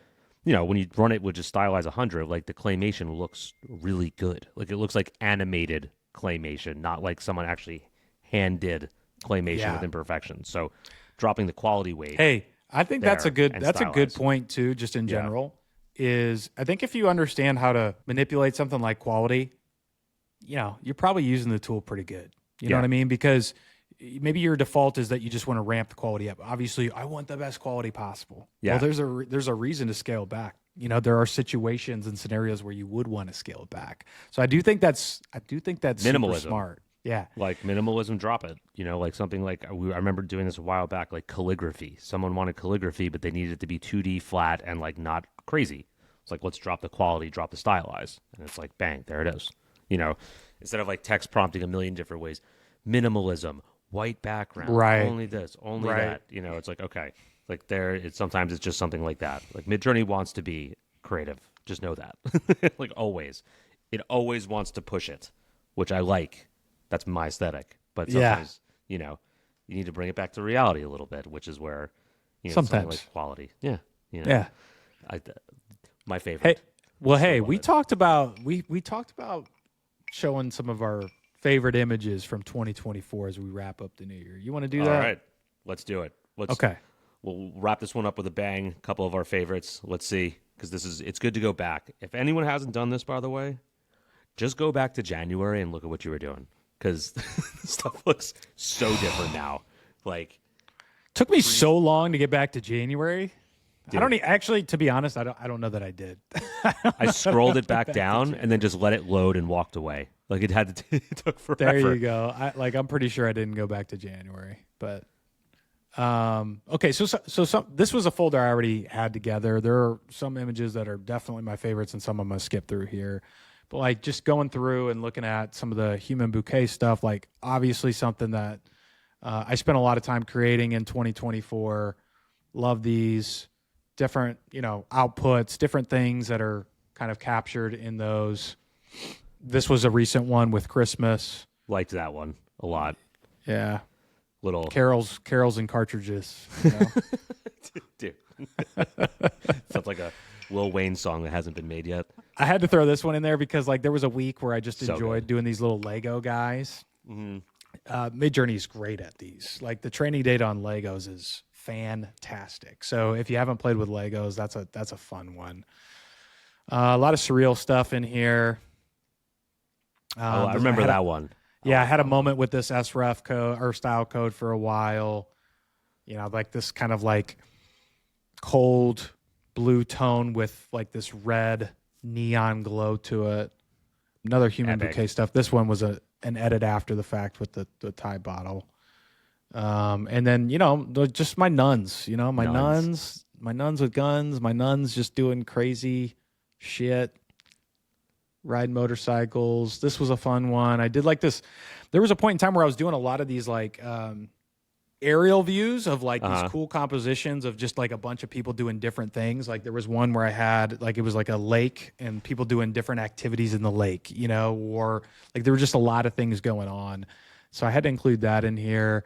S2: when you run it with just Stylize 100, like the claymation looks really good. Like it looks like animated claymation, not like someone actually hand did claymation with imperfections. So dropping the quality weight.
S1: Hey, I think that's a good
S2: stylize.
S1: point too, just in general, is I think if you understand how to manipulate something like quality, you're probably using the tool pretty good. You know what I mean? Because maybe your default is that you just want to ramp the quality up. Obviously, I want the best quality possible.
S2: Yeah.
S1: Well, there's a reason to scale back. There are situations and scenarios where you would want to scale it back. So I do think that's
S2: Minimalism.
S1: super smart. Yeah.
S2: Like minimalism, drop it. Like something like I remember doing this a while back, like calligraphy. Someone wanted calligraphy, but they needed it to be 2D flat and like not crazy. It's like, let's drop the quality, drop the stylize. And it's like, bang, there it is. Instead of like text prompting a million different ways, minimalism, white background,
S1: right?
S2: Only this, only that. It's like, okay, like sometimes it's just something like that. Like Midjourney wants to be creative. Just know that. Like always, it always wants to push it, which I like. That's my aesthetic. But sometimes, you need to bring it back to reality a little bit, which is where,
S1: sometimes
S2: something like quality. Yeah. My favorite.
S1: We talked about showing some of our favorite images from 2024 as we wrap up the new year. You want to do that?
S2: All right, let's do it.
S1: Okay.
S2: We'll wrap this one up with a bang. A couple of our favorites. Let's see, because it's good to go back. If anyone hasn't done this, by the way, just go back to January and look at what you were doing, because stuff looks so different now. Like,
S1: took me so long to get back to January. Dude. I don't actually, to be honest, I don't know that I did.
S2: I scrolled it back down and then just let it load and walked away. Like it took forever.
S1: There you go. I'm pretty sure I didn't go back to January, but okay. So this was a folder I already had together. There are some images that are definitely my favorites, and some I'm gonna skip through here. But like just going through and looking at some of the human bouquet stuff, like obviously something that I spent a lot of time creating in 2024. Love these different, outputs, different things that are kind of captured in those. This was a recent one with Christmas.
S2: Liked that one a lot.
S1: Yeah.
S2: Little
S1: carols and cartridges.
S2: Dude. Sounds like a Lil Wayne song that hasn't been made yet.
S1: I had to throw this one in there because like there was a week where I just enjoyed doing these little Lego guys.
S2: Mm-hmm.
S1: Midjourney is great at these. Like the training data on Legos is fantastic. So if you haven't played with Legos, that's a fun one. A lot of surreal stuff in here.
S2: I remember that one.
S1: Yeah, I had a moment with this SREF code or style code for a while. Like this kind of like cold blue tone with like this red neon glow to it. Another human bouquet stuff. This one was an edit after the fact with the Thai bottle. And then, just my nuns, my nuns with guns, my nuns just doing crazy shit, ride motorcycles. This was a fun one. I did like this. There was a point in time where I was doing a lot of these like aerial views of like these cool compositions of just like a bunch of people doing different things. Like there was one where I had like, it was like a lake and people doing different activities in the lake, or like there were just a lot of things going on. So I had to include that in here.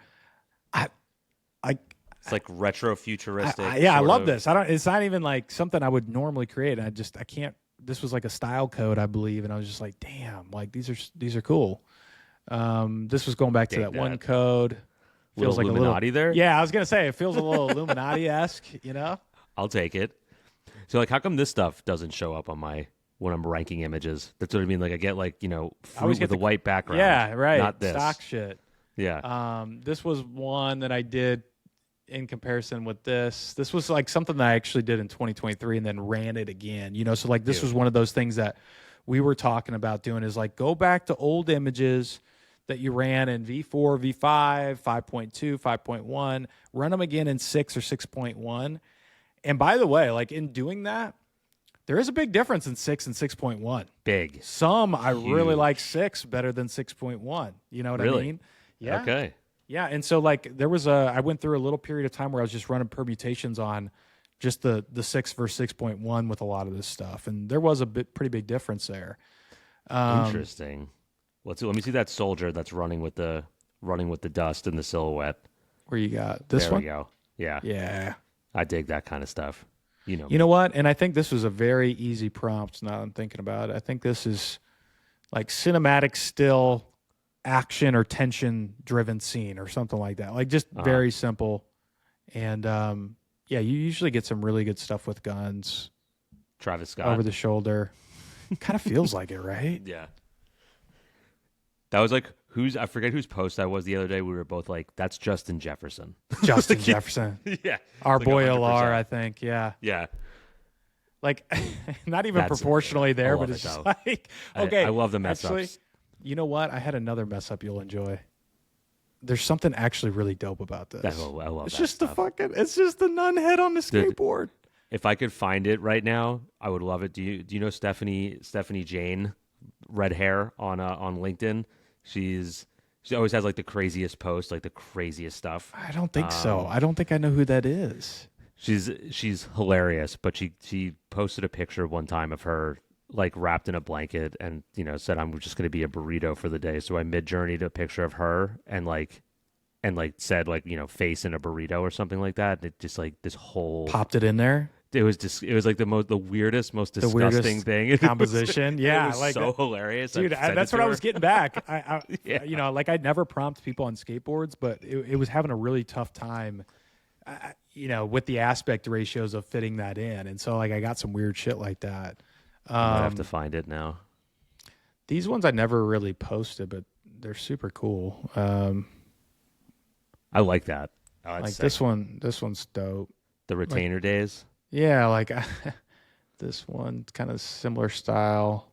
S2: It's like retro futuristic.
S1: I love this. It's not even like something I would normally create. And I can't, this was like a style code, I believe. And I was just like, damn, like these are cool. This was going back to that one code. Feels like
S2: Illuminati there?
S1: Yeah, I was going to say, it feels a little Illuminati-esque,
S2: I'll take it. So like, how come this stuff doesn't show up on when I'm ranking images? That's what I mean. Like I get like, fruit with a white background.
S1: Yeah, right.
S2: Not this.
S1: Stock shit.
S2: Yeah.
S1: This was one that I did in comparison with this. This was like something that I actually did in 2023 and then ran it again, so like this was one of those things that we were talking about doing is like go back to old images that you ran in V4, V5, 5.2, 5.1, run them again in 6 or 6.1. And by the way, like in doing that, there is a big difference in 6 and 6.1.
S2: Big.
S1: Some I really
S2: Huge.
S1: like 6 better than 6.1. You know what I
S2: Really?
S1: mean? Yeah.
S2: Okay.
S1: Yeah, and so like I went through a little period of time where I was just running permutations on just the 6 versus 6.1 with a lot of this stuff, and there was a pretty big difference there.
S2: Interesting. Let me see that soldier that's running with the dust and the silhouette.
S1: Where you got this
S2: There
S1: one?
S2: we go. Yeah.
S1: Yeah.
S2: I dig that kind of stuff. You
S1: You know what? And I think this was a very easy prompt. Now that I'm thinking about it, I think this is like cinematic still action or tension driven scene or something like that. Like just very simple. And yeah, you usually get some really good stuff with guns
S2: Travis Scott.
S1: over the shoulder. Kind of feels like it, right?
S2: Yeah. That was like I forget whose post that was the other day. We were both like, that's Justin Jefferson.
S1: Justin Jefferson.
S2: Yeah.
S1: Our
S2: Like
S1: boy
S2: 100%.
S1: LR, I think. Yeah.
S2: Yeah.
S1: Like not even
S2: That's-
S1: proportionally
S2: I
S1: there,
S2: love
S1: but
S2: it,
S1: it's just
S2: though.
S1: like okay.
S2: I love the mess
S1: actually,
S2: ups.
S1: you know what? I had another mess up you'll enjoy. There's something actually really dope about this.
S2: I love
S1: It's
S2: that
S1: just
S2: stuff.
S1: it's just the nun head on the skateboard.
S2: If I could find it right now, I would love it. Do you know Stephanie Jane, red hair on LinkedIn? She always has like the craziest posts, like the craziest stuff.
S1: I don't think so. I don't think I know who that is.
S2: She's hilarious, but she posted a picture one time of her like wrapped in a blanket and said I'm just going to be a burrito for the day. So I Midjourneyed a picture of her and said face in a burrito or something like that. And it just like this whole
S1: Popped it in there.
S2: it was like the weirdest, most disgusting thing. It was-
S1: Composition. Yeah,
S2: it was
S1: like
S2: so hilarious,
S1: dude.
S2: I sent
S1: That's
S2: it
S1: what
S2: to
S1: I
S2: her.
S1: was getting back. I
S2: Yeah.
S1: like I'd never prompt people on skateboards, but it was having a really tough time. With the aspect ratios of fitting that in, and so like I got some weird shit like that.
S2: I have to find it now.
S1: These ones I never really posted, but they're super cool.
S2: I like that. Oh, that's
S1: Like
S2: sick.
S1: this one. This one's dope.
S2: The retainer days.
S1: Yeah, like this one, kind of similar style.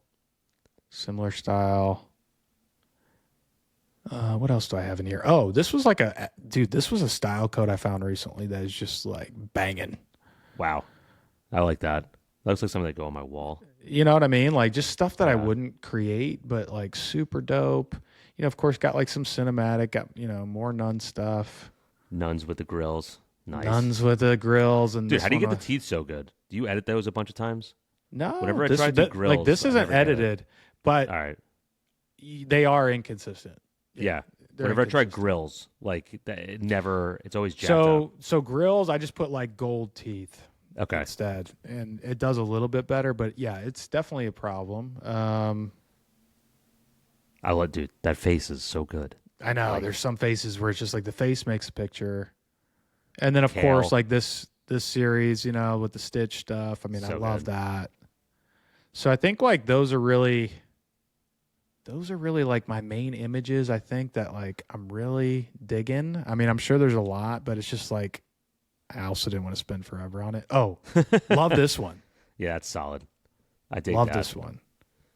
S1: What else do I have in here? Oh, this was like this was a style code I found recently that is just like banging.
S2: Wow, I like that. That looks like something that go on my wall.
S1: You know what I mean? Like just stuff that I
S2: Yeah.
S1: wouldn't create, but like super dope. Of course, got like some cinematic, got more nun stuff.
S2: Nuns with the grills. Nice.
S1: Nuns with the grills and
S2: Dude,
S1: this
S2: how do you get
S1: one
S2: the teeth so good? Do you edit those a bunch of times?
S1: No,
S2: Whenever I
S1: this,
S2: try to do
S1: like
S2: grills,
S1: this
S2: I
S1: isn't
S2: never get it.
S1: edited, but
S2: All right.
S1: they are inconsistent.
S2: Yeah.
S1: they're
S2: Whenever I try
S1: inconsistent.
S2: grills, like it's always jacked up.
S1: So grills, I just put like gold teeth
S2: Okay.
S1: instead, and it does a little bit better. But yeah, it's definitely a problem.
S2: Dude, that face is so good.
S1: I know
S2: Like-
S1: there's some faces where it's just like the face makes a picture, and then of
S2: Kale.
S1: course like this series, with the Stitch stuff. I mean, I
S2: So
S1: love
S2: good.
S1: that. So I think like those are really like my main images. I think that like I'm really digging. I mean, I'm sure there's a lot, but it's just like I also didn't want to spend forever on it. Oh, love this one.
S2: Yeah, it's solid. I dig
S1: Love
S2: that.
S1: this one.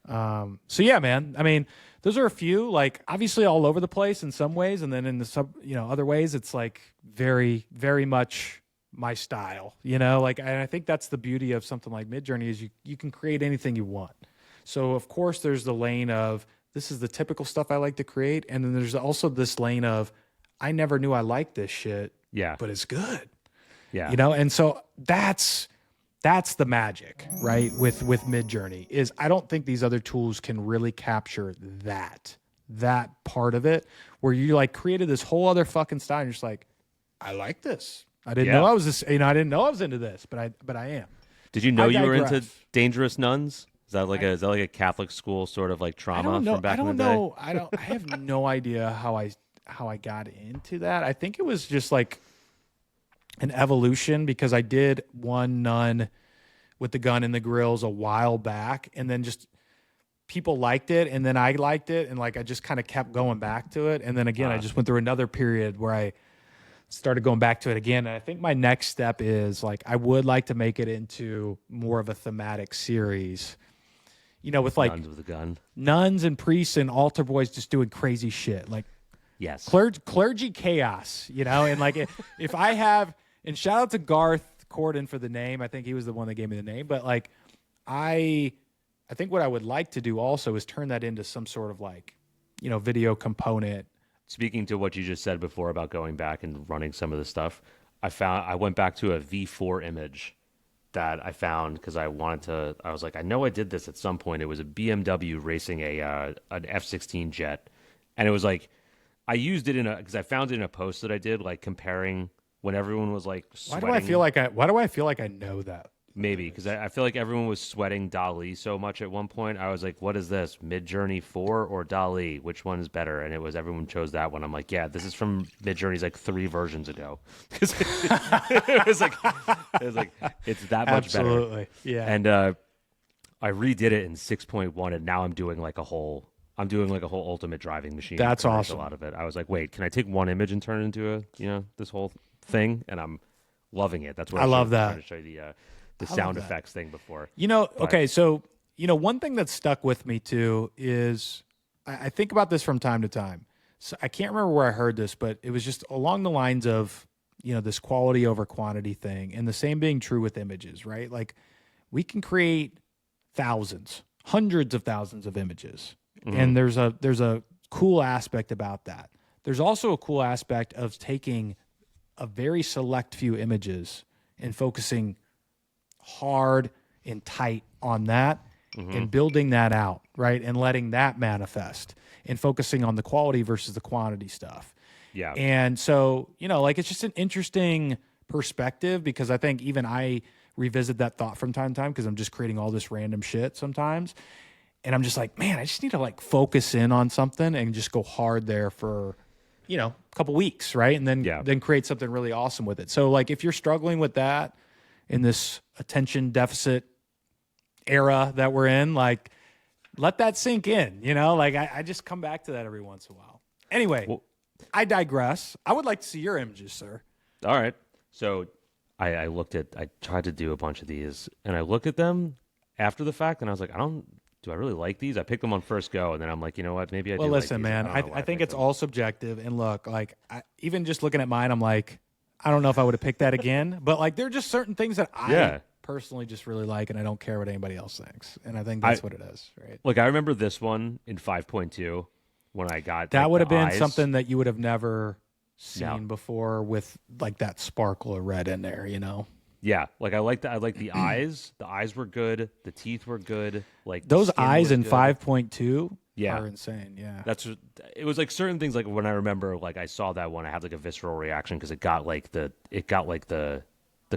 S1: So yeah, man. I mean, those are a few, like obviously all over the place in some ways, and then in the other ways, it's like very, very much my style. Like, and I think that's the beauty of something like Midjourney is you can create anything you want. So of course, there's the lane of this is the typical stuff I like to create, and then there's also this lane of I never knew I liked this shit,
S2: Yeah.
S1: but it's good.
S2: Yeah.
S1: And so that's the magic, right? With Midjourney is I don't think these other tools can really capture that part of it where you like created this whole other fucking style and you're just like, I like this. I didn't
S2: Yeah.
S1: know I was this, I didn't know I was into this, but I am.
S2: Did you know
S1: I
S2: you were into
S1: digress.
S2: dangerous nuns? Is that like a Catholic school sort of like
S1: I
S2: trauma
S1: don't know.
S2: from back
S1: I don't
S2: in the day?
S1: know. I have no idea how I got into that. I think it was just like an evolution because I did one nun with the gun in the grills a while back, and then just people liked it, and then I liked it, and like I just kind of kept going back to it, and then again I just went through another period where I started going back to it again. And I think my next step is like I would like to make it into more of a thematic series. with like
S2: Nuns with a gun.
S1: nuns and priests and altar boys just doing crazy shit, like
S2: Yes.
S1: clergy chaos, and like if I have, and shout out to Garth Corden for the name. I think he was the one that gave me the name, but like I think what I would like to do also is turn that into some sort of like, video component.
S2: Speaking to what you just said before about going back and running some of the stuff, I went back to a V4 image that I found because I was like, I know I did this at some point. It was a BMW racing an F-16 jet. And it was like, I used it because I found it in a post that I did, like comparing when everyone was like sweating.
S1: Why do I feel like I know that?
S2: Maybe because I feel like everyone was sweating DALL-E so much at one point. I was like, what is this, Midjourney 4 or DALL-E? Which one is better? And everyone chose that one. I'm like, yeah, this is from Midjourney's like 3 versions ago. it was like it's that much better.
S1: Absolutely, yeah.
S2: And I redid it in 6.1, and now I'm doing like a whole ultimate driving machine.
S1: That's awesome.
S2: A lot of it. I was like, wait, can I take one image and turn it into this whole thing? And I'm loving it. That's what
S1: I love that.
S2: Trying to show you the sound effects thing before.
S1: Okay, so one thing that stuck with me too is I think about this from time to time. So I can't remember where I heard this, but it was just along the lines of this quality over quantity thing, and the same being true with images, right? Like we can create thousands, hundreds of thousands of images, and there's a cool aspect about that. There's also a cool aspect of taking a very select few images and focusing hard and tight on that and building that out, right? And letting that manifest and focusing on the quality versus the quantity stuff.
S2: Yeah.
S1: And so, like it's just an interesting perspective because I think even I revisit that thought from time to time because I'm just creating all this random shit sometimes. And I'm just like, man, I just need to like focus in on something and just go hard there for, a couple weeks, right? And then create something really awesome with it. So like if you're struggling with that in this attention deficit era that we're in, like let that sink in, like I just come back to that every once in a while. Anyway, I digress. I would like to see your images, sir.
S2: All right. So I tried to do a bunch of these and I looked at them after the fact and I was like, do I really like these? I picked them on first go, and then I'm like, you know what? Maybe I do.
S1: Well, listen,
S2: like these.
S1: man, I think it's all subjective. And look, like, even just looking at mine, I'm like, I don't know if I would have picked that again. But like, there are just certain things that I personally just really like, and I don't care what anybody else thinks. And I think that's what it is, right?
S2: Like, I remember this one in 5.2 when I got
S1: that
S2: like,
S1: would have been
S2: eyes.
S1: something that you would have never seen before with like that sparkle of red in there,
S2: Yeah, like I like the eyes. The eyes were good. The teeth were good. Like
S1: those eyes in
S2: good.
S1: 5.2
S2: Yeah.
S1: are insane. Yeah,
S2: it was like certain things. Like when I remember, like I saw that one, I had like a visceral reaction because it got like the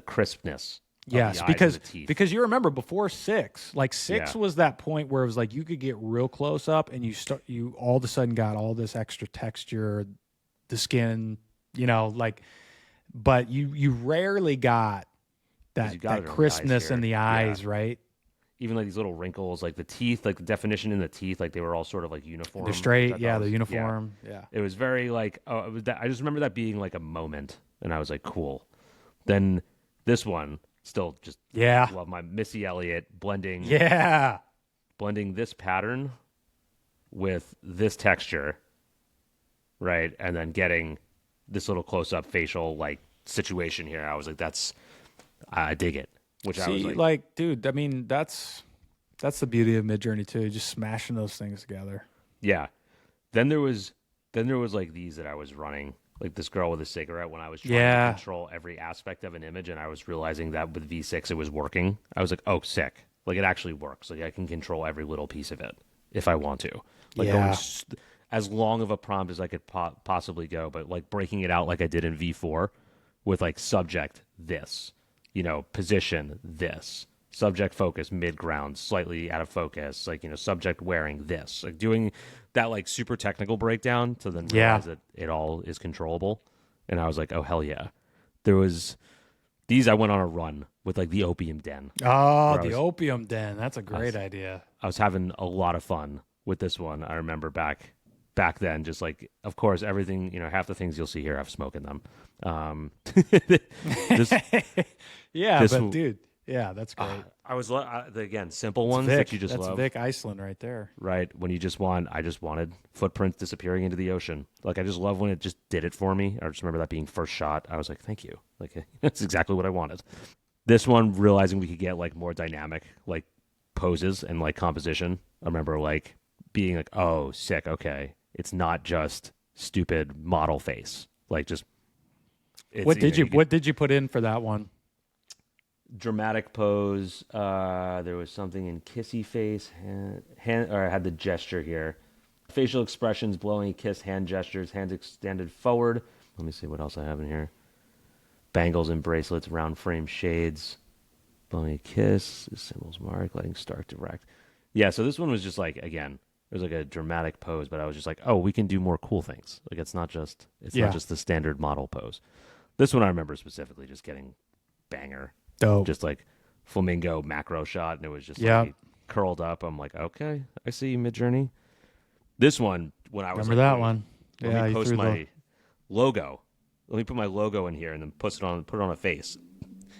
S2: crispness.
S1: Yes,
S2: of the eyes and the teeth.
S1: because you remember before 6, like 6 was that point where it was like you could get real close up and you all of a sudden got all this extra texture, the skin, but you rarely got that crispness in the eyes, right?
S2: Even like these little wrinkles, like the teeth, like the definition in the teeth, like they were all sort of like uniform.
S1: They're straight, they're uniform. Yeah.
S2: It was very like, it was that. I just remember that being like a moment, and I was like, cool. Then this one, still just love my Missy Elliott blending this pattern with this texture, right, and then getting this little close up facial like situation here. I was like, I dig it. Which I was
S1: like, dude, I mean, that's the beauty of Midjourney too. Just smashing those things together.
S2: Yeah. Then there was like these that I was running, like this girl with a cigarette when I was trying to control every aspect of an image, and I was realizing that with V6 it was working. I was like, oh, sick. Like it actually works. Like I can control every little piece of it if I want to. Like going as long of a prompt as I could possibly go, but like breaking it out like I did in V4 with like subject this. Position this, subject focus, mid-ground, slightly out of focus, like, subject wearing this, like doing that like super technical breakdown to then realize that it all is controllable. And I was like, oh, hell yeah. There was these, I went on a run with like the Opium Den.
S1: Oh, the Opium Den. That's a great idea.
S2: I was having a lot of fun with this one. I remember back then, just like, of course, everything, half the things you'll see here, I've smoked in them.
S1: Dude, Yeah, that's great.
S2: I was again simple ones
S1: Vic,
S2: that you just
S1: that's
S2: love.
S1: Vic Iceland right there.
S2: Right when you just want, I just wanted footprints disappearing into the ocean. Like I just love when it just did it for me. I just remember that being first shot. I was like, thank you. Like that's exactly what I wanted. This one, realizing we could get like more dynamic like poses and like composition. I remember like being like, oh, sick. Okay, it's not just stupid model face. Like just
S1: What did you put in for that one?
S2: Dramatic pose. There was something in kissy face, or I had the gesture here. Facial expressions, blowing a kiss, hand gestures, hands extended forward. Let me see what else I have in here. Bangles and bracelets, round frame shades, blowing a kiss, symbols mark, letting start direct. Yeah, so this one was just like, again, it was like a dramatic pose, but I was just like, oh, we can do more cool things. Like it's not just the standard model pose. This one I remember specifically just getting banger.
S1: Dope.
S2: Just like flamingo macro shot, and it was just like curled up. I'm like, okay, I see you, Midjourney. This one, when I was
S1: remember
S2: like,
S1: that one.
S2: Let me post my logo. Let me put my logo in here and then put it on a face.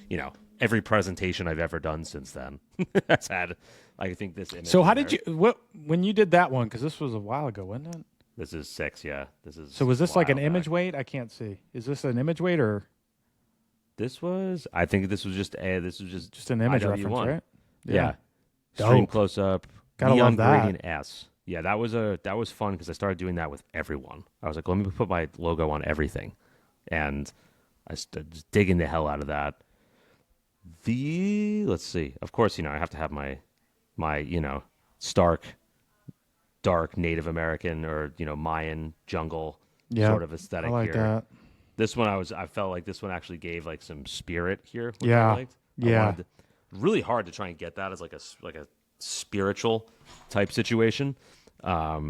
S2: You know, every presentation I've ever done since then has had, I think, this image.
S1: So how did you when you did that one? Because this was a while ago, wasn't it?
S2: This is 6, yeah. This is.
S1: So was this like an
S2: back.
S1: image weight? I can't see. Is this an image weight or?
S2: I think this was just
S1: Just an image
S2: IW1.
S1: reference, right?
S2: Yeah.
S1: Dope.
S2: Stream close up.
S1: Gotta
S2: Neon
S1: love that.
S2: Gradient S. Yeah, that was fun because I started doing that with everyone. I was like, let me put my logo on everything, and I started just digging the hell out of that. Let's see. Of course, I have to have my stark, dark Native American or Mayan jungle sort of aesthetic
S1: I like
S2: here.
S1: that.
S2: This one I felt like this one actually gave like some spirit here. Which
S1: Yeah.
S2: I liked. Really hard to try and get that as like a spiritual type situation. I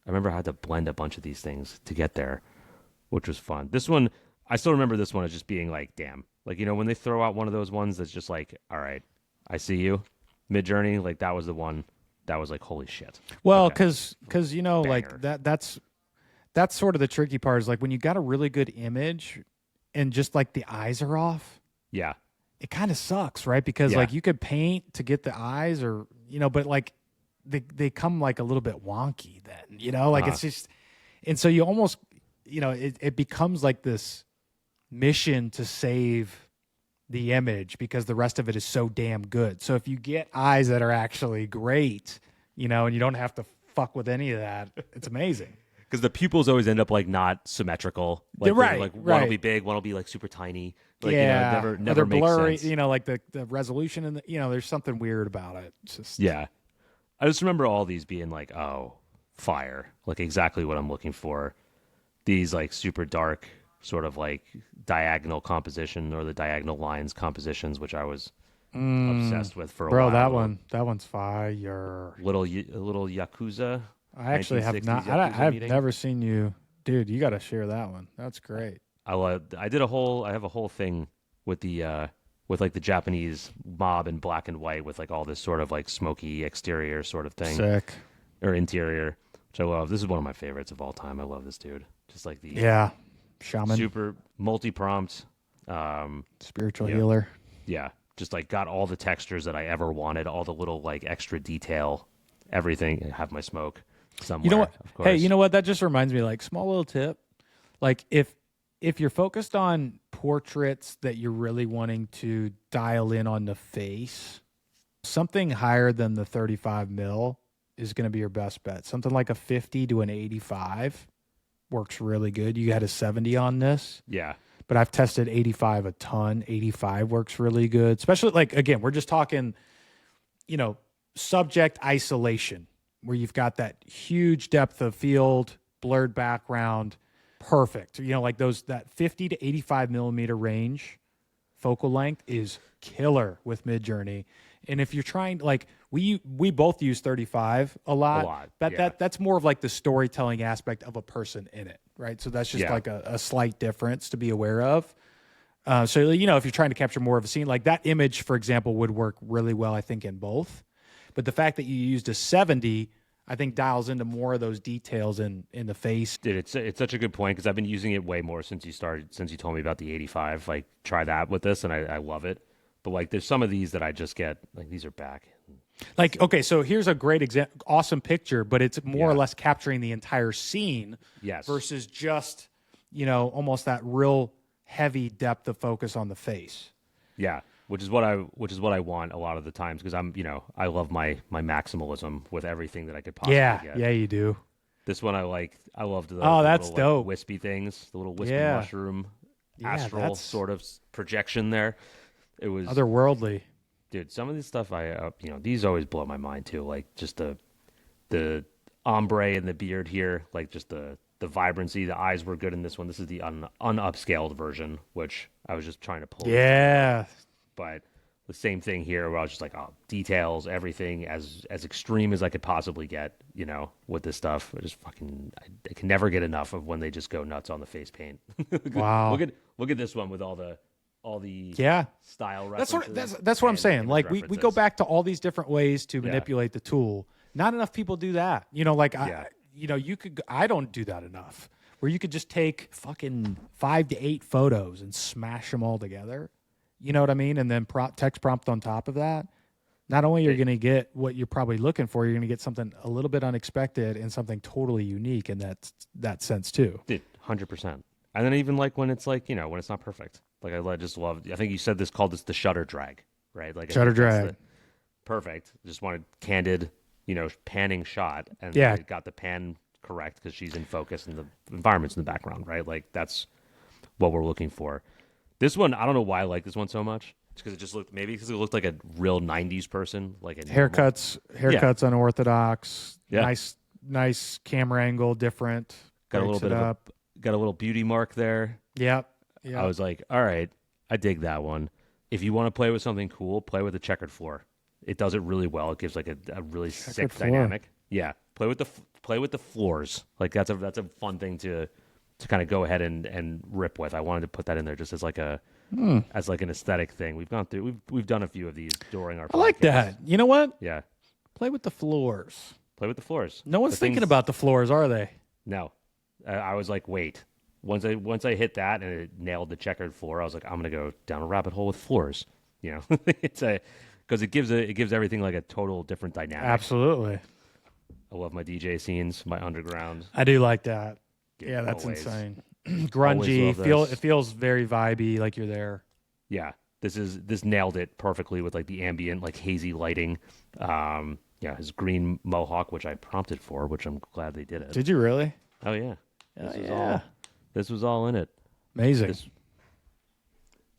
S2: remember I had to blend a bunch of these things to get there, which was fun. This one, I still remember this one as just being like, damn. Like, when they throw out one of those ones that's just like, all right, I see you. Midjourney, like that was the one that was like, holy shit.
S1: Well,
S2: Okay.
S1: because like that's sort of the tricky part is like when you got a really good image and just like the eyes are off.
S2: Yeah.
S1: It kind of sucks, right? Because like you could paint to get the eyes or, but like they come like a little bit wonky then, like it's just, and so you almost, it becomes like this mission to save the image because the rest of it is so damn good. So if you get eyes that are actually great, and you don't have to fuck with any of that, it's amazing.
S2: Because the pupils always end up like not symmetrical. Like,
S1: Right,
S2: like
S1: right.
S2: one will be big, one will be like super tiny. Like,
S1: Or
S2: never
S1: they're
S2: makes
S1: blurry,
S2: sense.
S1: like the resolution and there's something weird about it. It's just
S2: Yeah. I just remember all these being like, oh, fire. Like exactly what I'm looking for. These like super dark sort of like diagonal composition or the diagonal lines compositions, which I was obsessed with for a while.
S1: Bro, that one's fire.
S2: A little Yakuza.
S1: I actually have
S2: 1960s
S1: not.
S2: Yakuza
S1: I've
S2: meeting.
S1: never seen you, dude. You got to share that one. That's great.
S2: I have a whole thing with the with like the Japanese mob in black and white with like all this sort of like smoky exterior sort of thing
S1: Sick.
S2: or interior, which I love. This is one of my favorites of all time. I love this dude. Just like the
S1: Shaman,
S2: super multi-prompt,
S1: spiritual
S2: yeah.
S1: healer.
S2: yeah, just like got all the textures that I ever wanted, all the little like extra detail, everything. I have my smoke somewhere.
S1: You know what?
S2: Of course.
S1: Hey, you know what? That just reminds me. Like small little tip. Like if you're focused on portraits that you're really wanting to dial in on the face, something higher than the 35 mil is going to be your best bet. Something like a 50 to an 85 works really good. You had a 70 on this.
S2: Yeah.
S1: But I've tested 85 a ton. 85 works really good. Especially like, again, we're just talking, subject isolation where you've got that huge depth of field, blurred background, perfect. Like that 50 to 85 millimeter range focal length is killer with Midjourney. And if you're trying, like we both use 35 a lot. That's more of like the storytelling aspect of a person in it, right? So that's just like a slight difference to be aware of. So if you're trying to capture more of a scene, like that image, for example, would work really well, I think, in both. But the fact that you used a 70, I think dials into more of those details in the face.
S2: Dude, it's such a good point because I've been using it way more since you told me about the 85. Like, try that with this, and I love it. But like, there's some of these that I just get like these are back.
S1: Like, okay, so here's a great example, awesome picture, but it's more or
S2: Yeah.
S1: less capturing the entire scene
S2: Yes.
S1: versus just, almost that real heavy depth of focus on the face.
S2: Yeah, which is what I want a lot of the times because I love my maximalism with everything that I could possibly get.
S1: Yeah, you do.
S2: This one I like. I loved the
S1: That's
S2: little,
S1: dope.
S2: like, wispy things, the little wispy
S1: Yeah.
S2: mushroom
S1: Yeah,
S2: astral
S1: that's
S2: sort of projection there. It was
S1: otherworldly.
S2: dude. Some of this stuff these always blow my mind too. Like just the ombre and the beard here, like just the vibrancy. The eyes were good in this one. This is the unupscaled version, which I was just trying to pull.
S1: Yeah.
S2: But the same thing here where I was just like, oh, details, everything as extreme as I could possibly get, with this stuff. I just I can never get enough of when they just go nuts on the face paint.
S1: Wow.
S2: Look at this one with all the
S1: Yeah.
S2: style
S1: That's
S2: references.
S1: that's what I'm
S2: and
S1: saying.
S2: image
S1: Like we go
S2: references.
S1: back to all these different ways to
S2: Yeah.
S1: manipulate the tool. Not enough people do that. Like
S2: Yeah.
S1: I don't do that enough. Where you could just take fucking 5 to 8 photos and smash them all together. You know what I mean? And then text prompt on top of that. Not only are you going to get what you're probably looking for, you're going to get something a little bit unexpected and something totally unique in that sense too.
S2: Dude, 100%. And then even like when it's like, when it's not perfect. Like I just love, I think you said called this the shutter drag, right? Like I
S1: Shutter
S2: think that's
S1: drag.
S2: Perfect. Just wanted candid, panning shot. And
S1: Yeah.
S2: they got the pan correct because she's in focus and the environment's in the background, right? Like that's what we're looking for. This one, I don't know why I like this one so much. It's because it just looked, maybe because it looked like a real 90s person. Like a normal-
S1: Haircuts unorthodox.
S2: Yeah.
S1: Nice camera angle, different.
S2: Got a
S1: breaks
S2: little bit
S1: it
S2: of
S1: up.
S2: got a little beauty mark there.
S1: Yep.
S2: I was like, all right, I dig that one. If you want to play with something cool, play with a checkered floor. It does it really well. It gives like a really sick
S1: floor.
S2: dynamic. Yeah, play with the floors. Like that's a fun thing to kind of go ahead and rip with. I wanted to put that in there just as like an aesthetic thing. We've done a few of these during our.
S1: I like
S2: podcasts.
S1: that. You know what?
S2: Yeah,
S1: Play with the floors.
S2: play with the floors.
S1: No one's
S2: The
S1: thinking
S2: things-
S1: about the floors, are they?
S2: No, I was like, wait. Once I hit that and it nailed the checkered floor, I was like, I'm gonna go down a rabbit hole with floors. It's because it gives everything like a total different dynamic.
S1: Absolutely.
S2: I love my DJ scenes, my underground.
S1: I do like that.
S2: Dude,
S1: Yeah, that's
S2: always.
S1: insane.
S2: Always
S1: Grungy.
S2: love this.
S1: It feels very vibey, like you're there.
S2: Yeah, this nailed it perfectly with like the ambient, like hazy lighting. His green mohawk, which I prompted for, which I'm glad they did it.
S1: Did you really?
S2: Oh yeah,
S1: Yeah.
S2: This was all in it.
S1: Amazing.
S2: This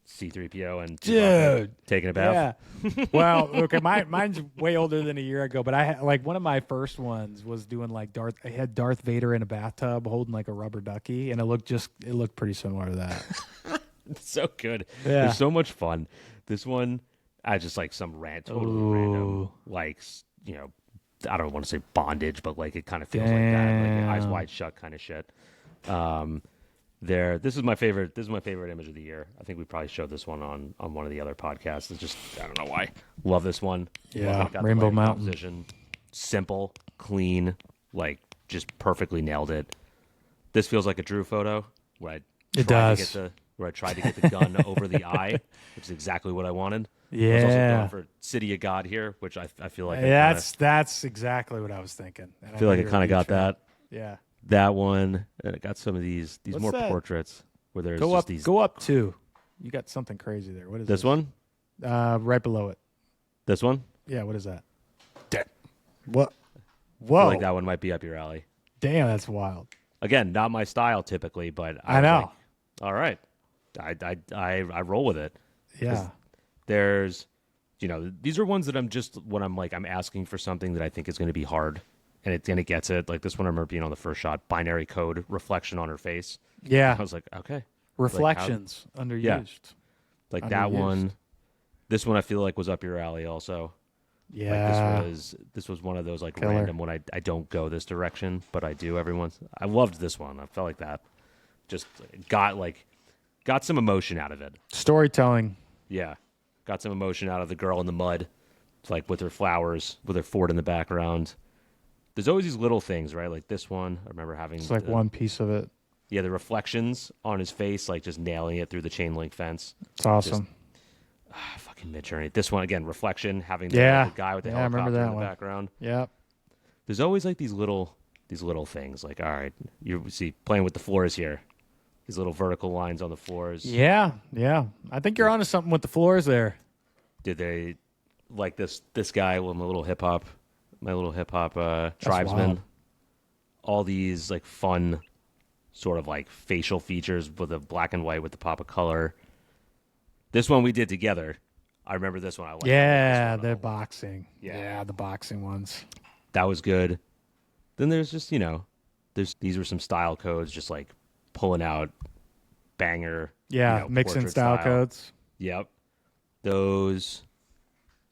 S2: C-3PO and
S1: Dude.
S2: Chewbacca taking a bath.
S1: Yeah. Well, okay, mine's way older than a year ago, but I had like one of my first ones was doing like I had Darth Vader in a bathtub holding like a rubber ducky, and it looked pretty similar to that.
S2: So good.
S1: Yeah.
S2: There's so much fun. This one, I just like some totally random, like I don't want to say bondage, but like it kind of feels like that, like eyes wide shut kind of shit. This is my favorite. This is my favorite image of the year. I think we probably showed this one on one of the other podcasts. It's just I don't know why. Love this one.
S1: Yeah,
S2: Love how it got the
S1: Rainbow
S2: lighting
S1: Mountain.
S2: composition. Simple, clean, like just perfectly nailed it. This feels like a Drew photo where
S1: It does.
S2: I tried to get the gun over the eye, which is exactly what I wanted. I was also
S1: Yeah.
S2: going for City of God here, which I feel like
S1: That's exactly what I was thinking. And
S2: I feel like
S1: know
S2: it
S1: you're
S2: kind
S1: a
S2: of got
S1: huge fan.
S2: that.
S1: Yeah.
S2: That one, and I got some of these
S1: What's
S2: more
S1: that?
S2: portraits where there's
S1: Go
S2: just
S1: up.
S2: these.
S1: Go up 2. You got something crazy there. What is
S2: This one,
S1: Right below it.
S2: this one.
S1: Yeah. What is that? What?
S2: I
S1: Whoa!
S2: feel like that one might be up your alley.
S1: Damn, that's wild.
S2: Again, not my style typically, but
S1: I
S2: was
S1: know.
S2: like, all right, I roll with it.
S1: Yeah.
S2: There's, these are ones that I'm just when I'm asking for something that I think is going to be hard, and it gets it. Like this one, I remember being on the first shot, binary code reflection on her face.
S1: Yeah.
S2: I was like, okay,
S1: Reflections underused.
S2: like that
S1: Underused.
S2: one. This one I feel like was up your alley also.
S1: Yeah.
S2: Like this was one of those like
S1: Killer.
S2: random when I don't go this direction, but I do every once. I loved this one. I felt like that just got some emotion out of it.
S1: Storytelling.
S2: Yeah, got some emotion out of the girl in the mud, like with her flowers, with her fort in the background. There's always these little things, right? Like this one, I remember having
S1: It's like one piece of it.
S2: the reflections on his face, like just nailing it through the chain link fence.
S1: It's awesome.
S2: fucking Midjourney. This one again, reflection, having
S1: Yeah.
S2: the guy with the
S1: Yeah, I remember
S2: helicopter
S1: that
S2: in the
S1: one.
S2: background.
S1: Yep.
S2: There's always like these little things. Like, all right, you see playing with the floors here. These little vertical lines on the floors.
S1: Yeah. Yeah. I think you're onto something with the floors there.
S2: Did they like this guy with my little hip hop tribesman?
S1: wild.
S2: All these like fun sort of like facial features with the black and white with the pop of color. This one we did together. I remember this one. I liked
S1: Yeah,
S2: this
S1: the
S2: one.
S1: boxing.
S2: Yeah.
S1: Yeah, the boxing ones.
S2: That was good. Then there's just, these were some style codes, just like pulling out banger.
S1: Yeah, mixing
S2: portrait
S1: style codes.
S2: Yep. Those.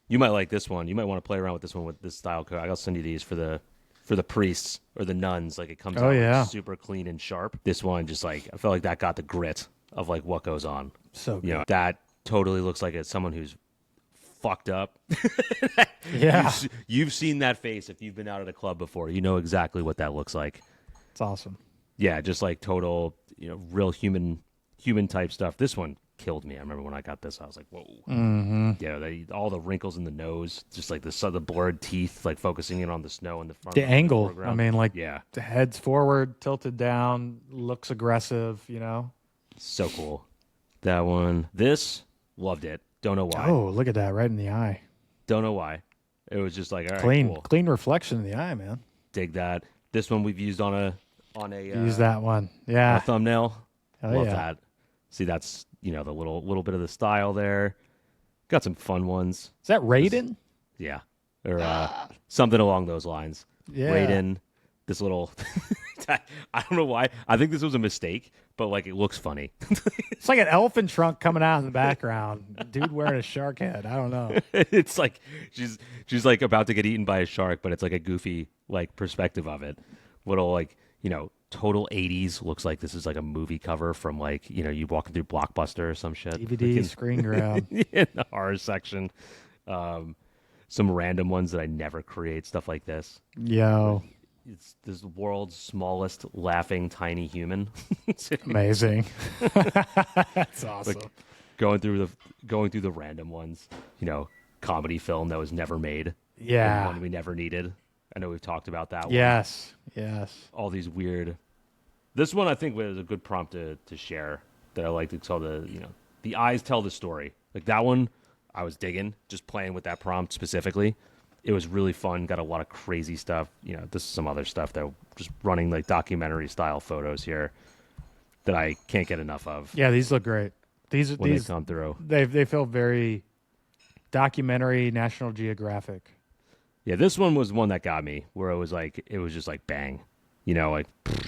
S2: You might like this one. You might want to play around with this one with this style code. I'll send you these for the priests or the nuns. Like it comes out like, super clean and sharp. This one just like I felt like that got the grit of like what goes on.
S1: So good.
S2: That totally looks like it's someone who's fucked up.
S1: Yeah.
S2: You've seen that face if you've been out at a club before. You know exactly what that looks like.
S1: It's awesome.
S2: Yeah, just like total, real human type stuff. This one killed me. I remember when I got this, I was like, whoa.
S1: Mm-hmm.
S2: Yeah, all the wrinkles in the nose, just like the blurred teeth, like focusing in on the snow in the front.
S1: The angle.
S2: foreground.
S1: I mean, like
S2: yeah,
S1: the head's forward, tilted down, looks aggressive,
S2: so cool. That one. This, loved it. Don't know why.
S1: Oh, look at that right in the eye.
S2: Don't know why. It was just like, all right,
S1: Clean,
S2: cool.
S1: clean reflection in the eye, man.
S2: Dig that. This one we've used on a
S1: Use that one. Yeah.
S2: thumbnail.
S1: Oh,
S2: Love
S1: yeah.
S2: that. See, that's the little bit of the style there. Got some fun ones.
S1: Is that Raiden?
S2: Yeah, or something along those lines.
S1: Yeah.
S2: Raiden, this little. I don't know why. I think this was a mistake, but like it looks funny.
S1: It's like an elephant trunk coming out in the background. Dude wearing a shark head. I don't know.
S2: It's like she's like about to get eaten by a shark, but it's like a goofy like perspective of it. Little like total 80s. Looks like this is like a movie cover from like you walking through Blockbuster or some shit.
S1: DVD screen grab.
S2: In the horror section. Some random ones that I never create, stuff like this.
S1: Yo.
S2: It's this world's smallest laughing tiny human.
S1: Amazing. That's awesome.
S2: Like going through the random ones, comedy film that was never made.
S1: Yeah.
S2: One we never needed. I know we've talked about that one.
S1: Yes.
S2: All these weird. This one I think was a good prompt to share that I like to tell the eyes tell the story. Like that one I was digging, just playing with that prompt specifically. It was really fun. Got a lot of crazy stuff. This is some other stuff that just running like documentary style photos here that I can't get enough of.
S1: Yeah, these look great. These
S2: They come through.
S1: They feel very documentary, National Geographic.
S2: Yeah, this one was one that got me where it was just like bang, like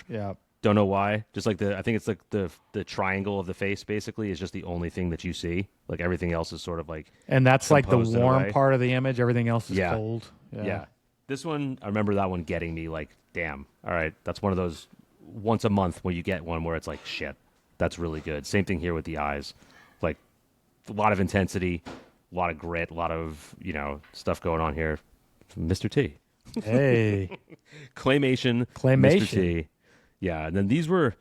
S1: Yeah.
S2: don't know why. Just like I think it's like the triangle of the face basically is just the only thing that you see. Like everything else is sort of like.
S1: And that's like the
S2: composed in a
S1: warm
S2: way.
S1: part of the image. Everything else is
S2: Yeah.
S1: cold.
S2: Yeah. This one, I remember that one getting me like, damn, all right, that's one of those once a month where you get one where it's like, shit, that's really good. Same thing here with the eyes. Like a lot of intensity, a lot of grit, a lot of, stuff going on here. Mr. T.
S1: Hey.
S2: Claymation. Mr. T. Yeah. And then these were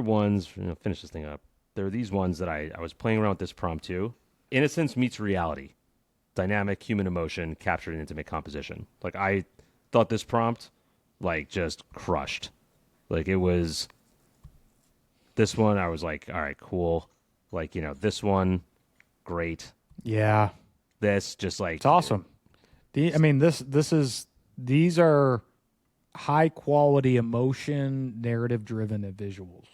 S2: ones, finish this thing up. There were these ones that I was playing around with this prompt too. Innocence meets reality. Dynamic human emotion captured in intimate composition. Like I thought this prompt like just crushed. Like it was this one I was like, all right, cool. Like, this one, great.
S1: Yeah.
S2: This just like
S1: It's awesome. These are high quality emotion, narrative driven visuals.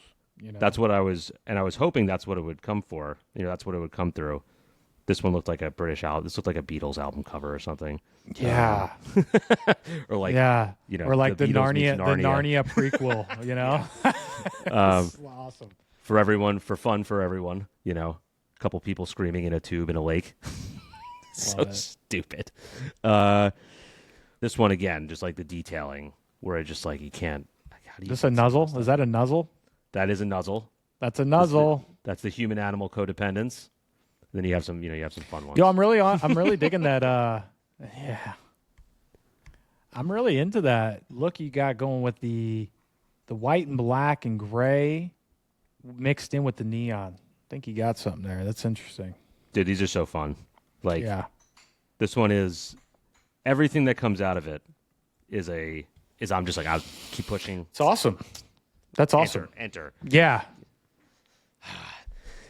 S2: That's what I was hoping that's what it would come for. That's what it would come through. This one looked like a British album. This looked like a Beatles album cover or something.
S1: Yeah.
S2: Or like,
S1: yeah. Or like the
S2: Beatles meets
S1: Narnia prequel, It's awesome.
S2: For everyone, for fun for everyone, a couple people screaming in a tube in a lake. So stupid. This one again, just like the detailing where it's just like you can't. Like, how do you
S1: This a nuzzle? Is that a nuzzle?
S2: That is a nuzzle.
S1: That's a nuzzle.
S2: That's the human animal codependence. And then you have some, fun ones.
S1: Yo, I'm really digging that. Yeah, I'm really into that look you got going with the white and black and gray mixed in with the neon. I think you got something there. That's interesting.
S2: Dude, these are so fun. Like,
S1: Yeah.
S2: this one is everything that comes out of it is I'm just like, I'll keep pushing.
S1: It's awesome. That's awesome.
S2: Enter.
S1: Yeah.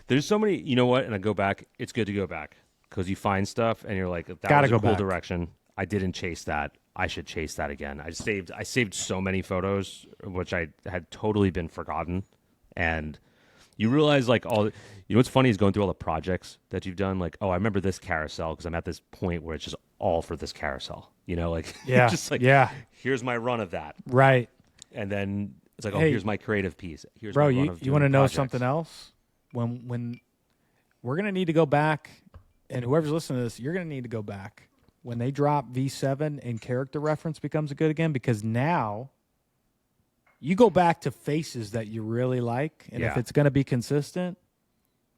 S2: There's so many, you know what? And I go back. It's good to go back because you find stuff and you're like, that
S1: Gotta
S2: was a
S1: go
S2: cool
S1: back.
S2: direction. I didn't chase that. I should chase that again. I saved so many photos, which I had totally been forgotten. And you realize like what's funny is going through all the projects that you've done. Like, oh, I remember this carousel because I'm at this point where it's just all for this carousel. You know, like,
S1: Yeah.
S2: just like,
S1: yeah.
S2: here's my run of that.
S1: Right.
S2: And then it's like, oh,
S1: Hey,
S2: here's my creative piece. Here's
S1: Bro,
S2: my run
S1: you
S2: of
S1: want to
S2: doing
S1: know
S2: projects.
S1: something else? When we're going to need to go back, and whoever's listening to this, you're going to need to go back. When they drop V7 and character reference becomes good again, because now you go back to faces that you really like, and if
S2: Yeah.
S1: it's going to be consistent,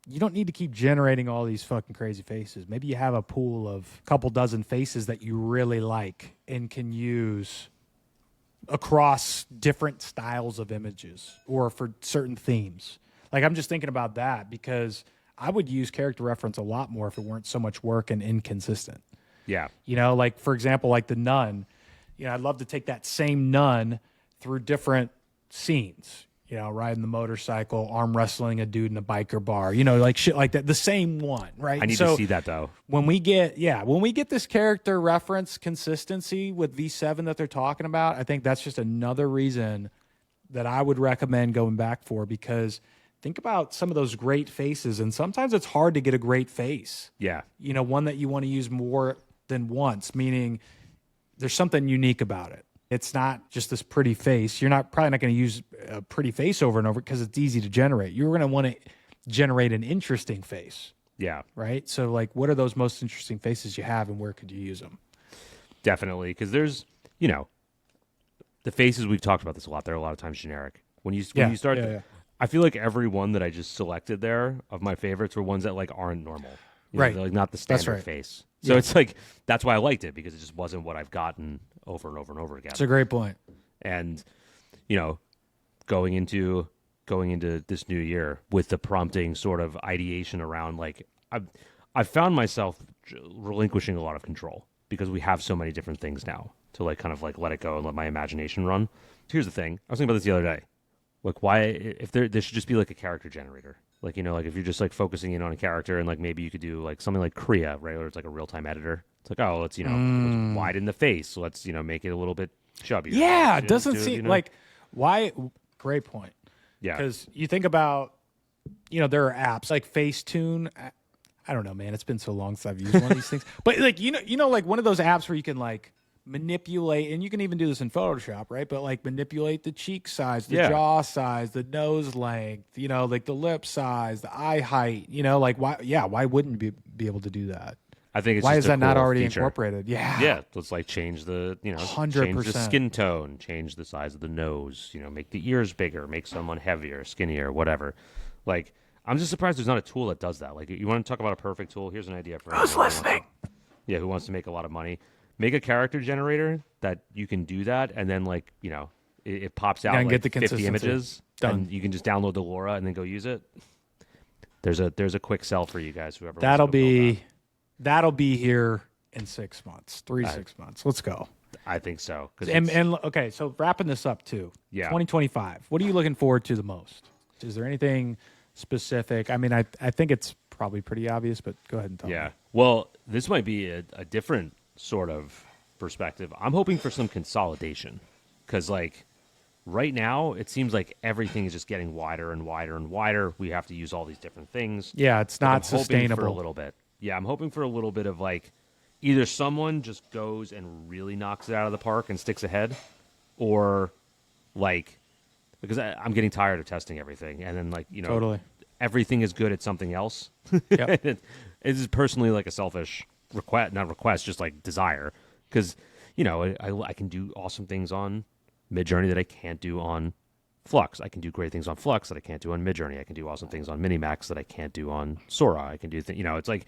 S1: you don't need to keep generating all these fucking crazy faces. Maybe you have a pool of a couple dozen faces that you really like and can use across different styles of images or for certain themes. Like, I'm just thinking about that because I would use character reference a lot more if it weren't so much work and inconsistent.
S2: Yeah.
S1: You know, like, for example, like the nun. You know, I'd love to take that same nun through different scenes. You know, riding the motorcycle, arm wrestling a dude in a biker bar. You know, like shit like that. The same one, right?
S2: I need to see that though.
S1: When we get this character reference consistency with V7 that they're talking about, I think that's just another reason that I would recommend going back for, because think about some of those great faces, and sometimes it's hard to get a great face.
S2: Yeah.
S1: You know, one that you want to use more than once, meaning there's something unique about it. It's not just this pretty face. You're probably not going to use a pretty face over and over because it's easy to generate. You're going to want to generate an interesting face,
S2: Yeah.
S1: right? So, like, what are those most interesting faces you have, and where could you use them?
S2: Definitely. Because there's, you know, the faces, we've talked about this a lot. They're a lot of times generic. When you start, I feel like every one that I just selected there of my favorites were ones that like aren't normal. You know,
S1: Right.
S2: they're like not the
S1: That's
S2: standard
S1: right.
S2: face. So it's like, that's why I liked it, because it just wasn't what I've gotten over and over and over again.
S1: It's a great point.
S2: And, you know, going into this new year with the prompting sort of ideation around, like, I've found myself relinquishing a lot of control because we have so many different things now to like kind of like let it go and let my imagination run. Here's the thing. I was thinking about this the other day. Like, why, if there should just be like a character generator. Like, you know, like if you're just like focusing in on a character, and like maybe you could do like something like Kriya, right? Where it's like a real-time editor. It's like, oh, let's, you know, let's widen the face. Let's, you know, make it a little bit chubbier.
S1: Yeah,
S2: Let's
S1: it doesn't
S2: do,
S1: seem
S2: you know?
S1: like why. Great point.
S2: Yeah.
S1: Because you think about, you know, there are apps like Facetune. I don't know, man. It's been so long since I've used one of these things. But like, you know, like one of those apps where you can like manipulate, and you can even do this in Photoshop, right? But like manipulate the cheek size, the jaw size, the nose length, you know, like the lip size, the eye height, you know, like why wouldn't you be able to do that?
S2: I think it's
S1: Why
S2: just
S1: is
S2: a
S1: that not
S2: cool
S1: already
S2: feature.
S1: incorporated? Yeah.
S2: Yeah, let's like change the, you know, change
S1: 100%.
S2: the skin tone, change the size of the nose, you know, make the ears bigger, make someone heavier, skinnier, whatever. Like, I'm just surprised there's not a tool that does that. Like, you want to talk about a perfect tool? Here's an idea for
S1: Who's
S2: anyone
S1: listening?
S2: who wants to make a lot of money. Make a character generator that you can do that, and then like, you know, it pops out
S1: and
S2: like
S1: get the
S2: 50
S1: consistency.
S2: images,
S1: Done.
S2: and you can just download the LoRa and then go use it. There's a quick sell for you guys, whoever.
S1: That'll
S2: wants to go build
S1: that'll be here in 6 months, 6 months. Let's go.
S2: that. I think so. 'Cause
S1: And
S2: it's-
S1: okay, so wrapping this up too.
S2: Yeah.
S1: 2025. What are you looking forward to the most? Is there anything specific? I mean, I think it's probably pretty obvious, but go ahead and tell me.
S2: Yeah. Well, this might be a different sort of perspective. I'm hoping for some consolidation, because like right now it seems like everything is just getting wider and wider and wider. We have to use all these different things.
S1: Yeah, it's
S2: But
S1: not
S2: I'm hoping
S1: sustainable.
S2: for a little bit. Yeah, I'm hoping for a little bit of like either someone just goes and really knocks it out of the park and sticks ahead, or like, because I'm getting tired of testing everything, and then like, you know,
S1: Totally.
S2: everything is good at something else.
S1: Yep.
S2: It is personally like a selfish request, just like desire, because you know I can do awesome things on Midjourney that I can't do on Flux. I can do great things on Flux that I can't do on Midjourney. I can do awesome things on Minimax that I can't do on Sora. I can do you know, it's like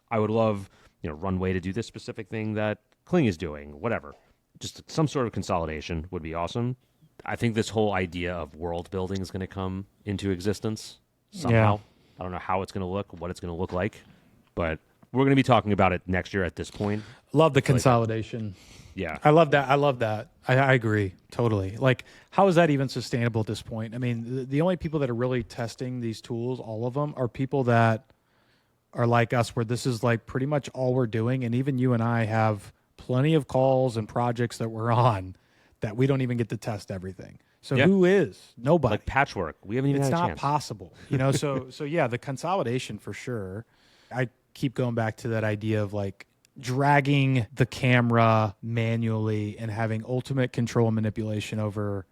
S2: I would love, you know, Runway to do this specific thing that Kling is doing, whatever. Just some sort of consolidation would be awesome. I think this whole idea of world building is going to come into existence somehow.
S1: Yeah.
S2: I don't know how it's going to look, what it's going to look like, but we're going to be talking about it next year at this point.
S1: Love the consolidation.
S2: Yeah.
S1: I love that. I agree totally. Like, how is that even sustainable at this point? I mean, the only people that are really testing these tools, all of them, are people that are like us, where this is like pretty much all we're doing. And even you and I have plenty of calls and projects that we're on that we don't even get to test everything. So who is? Nobody.
S2: Like patchwork. We haven't even
S1: It's
S2: had a
S1: not
S2: chance.
S1: possible, so yeah, the consolidation for sure. I keep going back to that idea of like dragging the camera manually and having ultimate control and manipulation over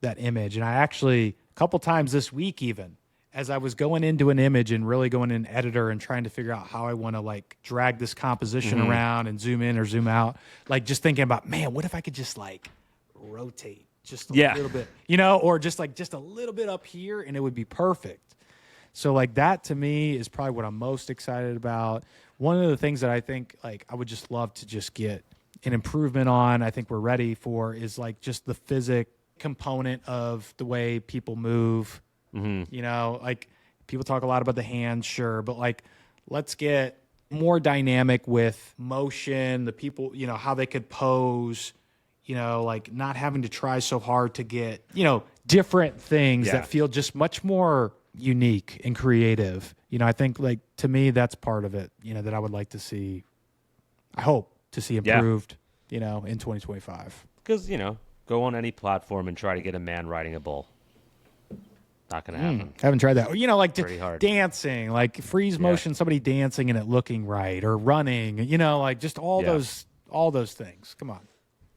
S1: that image. And I actually, a couple times this week, even as I was going into an image and really going in editor and trying to figure out how I want to like drag this composition around and zoom in or zoom out, like just thinking about, man, what if I could just like rotate just a little bit, or just a little bit up here and it would be perfect. So like that to me is probably what I'm most excited about. One of the things that I think like I would just love to just get an improvement on, I think we're ready for, is like just the physics component of the way people move. Like people talk a lot about the hands, sure, but like let's get more dynamic with motion, the people, how they could pose, like not having to try so hard to get, different things that feel just much more unique and creative. I think like to me that's part of it, that I would like to see, I hope to see improved, in 2025.
S2: Because, go on any platform and try to get a man riding a bull. Not going to happen.
S1: Haven't tried that. Like
S2: Pretty hard.
S1: dancing, like freeze motion, somebody dancing and it looking right, or running, like just all those things. Come on.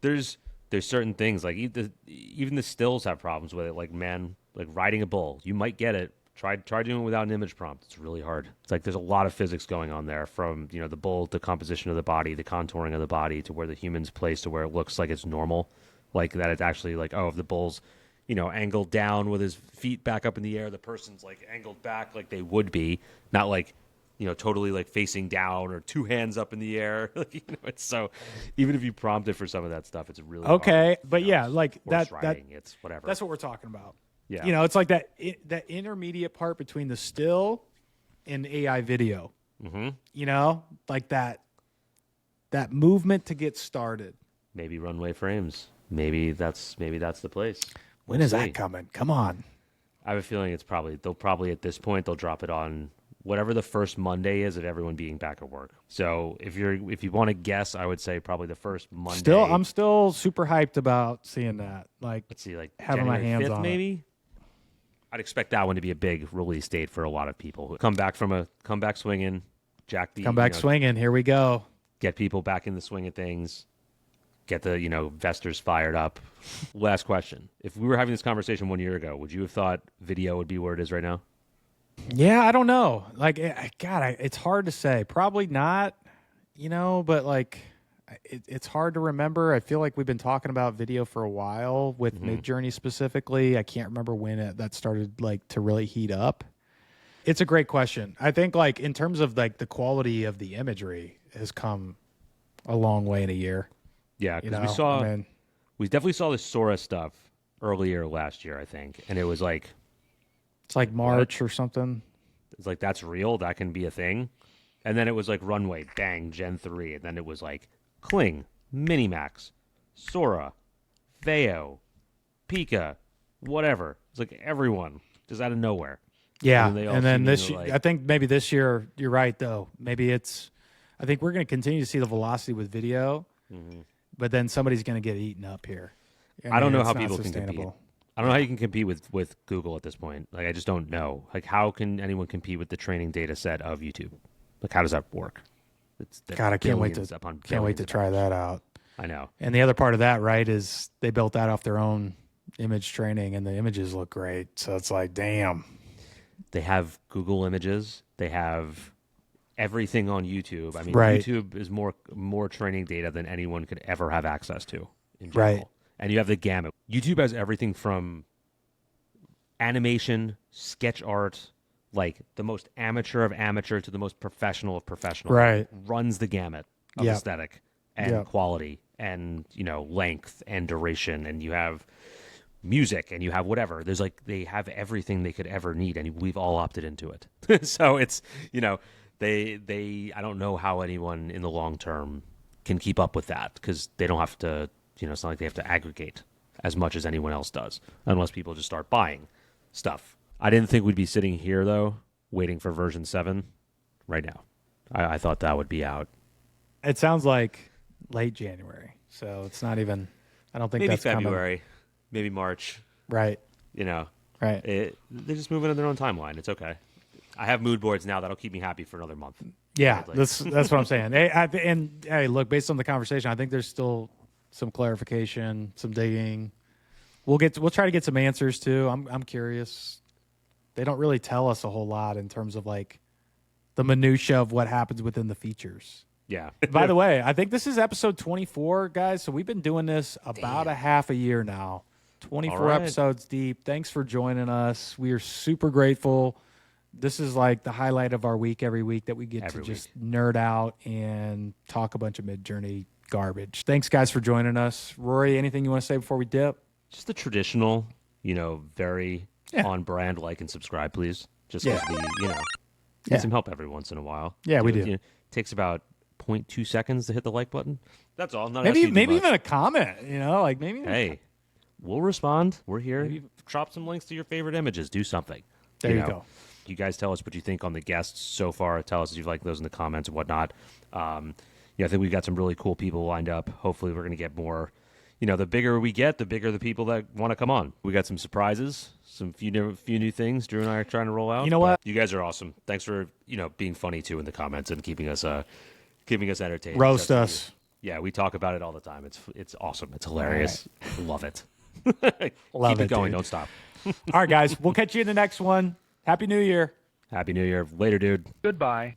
S2: There's certain things like even the stills have problems with it. Like riding a bull, you might get it. Try doing it without an image prompt. It's really hard. It's like there's a lot of physics going on there, from the bull, the composition of the body, the contouring of the body, to where the human's placed, to where it looks like it's normal, like that it's actually like, oh, if the bull's angled down with his feet back up in the air, the person's like angled back like they would be, not like totally like facing down or two hands up in the air. It's so, even if you prompt it for some of that stuff, it's really
S1: okay.
S2: hard.
S1: But like
S2: horse
S1: that
S2: riding, it's whatever.
S1: that's what we're talking about.
S2: Yeah.
S1: It's like that intermediate part between the still and AI video. Like that movement to get started.
S2: Maybe runway frames. Maybe that's the place.
S1: When is that coming? Come on.
S2: I have a feeling they'll probably at this point they'll drop it on whatever the first Monday is of everyone being back at work. So if you want to guess, I would say probably the first Monday.
S1: I'm still super hyped about seeing that. Like,
S2: let's see, like
S1: having
S2: January
S1: my hands
S2: 5th,
S1: on
S2: maybe.
S1: it.
S2: I'd expect that one to be a big release date for a lot of people who come back swinging,
S1: swinging. Here we go.
S2: Get people back in the swing of things. Get the investors fired up. Last question: if we were having this conversation 1 year ago, would you have thought video would be where it is right now?
S1: Yeah, I don't know. Like, it's hard to say. Probably not. But like, it's hard to remember. I feel like we've been talking about video for a while with Midjourney specifically. I can't remember when that started like to really heat up. It's a great question. I think like in terms of like the quality of the imagery has come a long way in a year.
S2: Yeah, because we definitely saw the Sora stuff earlier last year, I think, and it was like,
S1: it's like March or something.
S2: It's like, that's real. That can be a thing. And then it was like Runway, bang, Gen 3. And then it was like Kling, Minimax, Sora, Veo, Pika, whatever. It's like everyone just out of nowhere.
S1: Yeah.
S2: And then
S1: this year, I think maybe this year, you're right, though. Maybe I think we're going to continue to see the velocity with video, but then somebody's going to get eaten up here.
S2: I don't know how people can compete. I don't know how you can compete with Google at this point. Like, I just don't know. Like, how can anyone compete with the training data set of YouTube? Like, how does that work?
S1: God, I can't wait to try that out.
S2: I know.
S1: And the other part of that, right, is they built that off their own image training, and the images look great. So it's like, damn.
S2: They have Google Images. They have everything on YouTube. I mean, YouTube is more training data than anyone could ever have access to in general.
S1: Right.
S2: And you have the gamut. YouTube has everything from animation, sketch art, like the most amateur of amateur to the most professional of professional.
S1: Right.
S2: Runs the gamut of aesthetic and quality and, length and duration. And you have music and you have whatever. They have everything they could ever need, and we've all opted into it. So it's, I don't know how anyone in the long term can keep up with that because they don't have to, it's not like they have to aggregate as much as anyone else does unless people just start buying stuff. I didn't think we'd be sitting here, though, waiting for version 7 right now. I thought that would be out.
S1: It sounds like late January, so it's not even. I don't think
S2: Maybe
S1: that's
S2: February, maybe March.
S1: Right. Right.
S2: They're just moving in their own timeline. It's okay. I have mood boards now that'll keep me happy for another month.
S1: Yeah, that's what I'm saying. Hey, look, based on the conversation, I think there's still some clarification, some digging. We'll try to get some answers too. I'm curious. They don't really tell us a whole lot in terms of like the minutia of what happens within the features.
S2: Yeah.
S1: By the way, I think this is episode 24, guys. So we've been doing this about a half a year now. 24 episodes deep. Thanks for joining us. We are super grateful. This is like the highlight of our week every week that we get to just nerd out and talk a bunch of Midjourney garbage. Thanks, guys, for joining us. Rory, anything you want to say before we dip?
S2: Just the traditional, very on brand, like and subscribe, please. Just because we, need some help every once in a while.
S1: Yeah, we do.
S2: It takes about 0.2 seconds to hit the like button. That's all.
S1: Maybe even a comment, maybe.
S2: Hey, we'll respond. We're here. Maybe drop some links to your favorite images. Do something.
S1: There you go.
S2: You guys tell us what you think on the guests so far. Tell us if you like those in the comments and whatnot. I think we've got some really cool people lined up. Hopefully we're going to get more. The bigger we get, the bigger the people that want to come on. We got some surprises, some few new things Drew and I are trying to roll out.
S1: You know what?
S2: You guys are awesome. Thanks for, being funny too in the comments and keeping us entertained.
S1: Roast us.
S2: Yeah, we talk about it all the time. It's awesome. It's hilarious.
S1: Right.
S2: Love it.
S1: Love
S2: Keep it going.
S1: Dude.
S2: Don't stop.
S1: All right, guys. We'll catch you in the next one. Happy New Year.
S2: Happy New Year. Later, dude.
S4: Goodbye.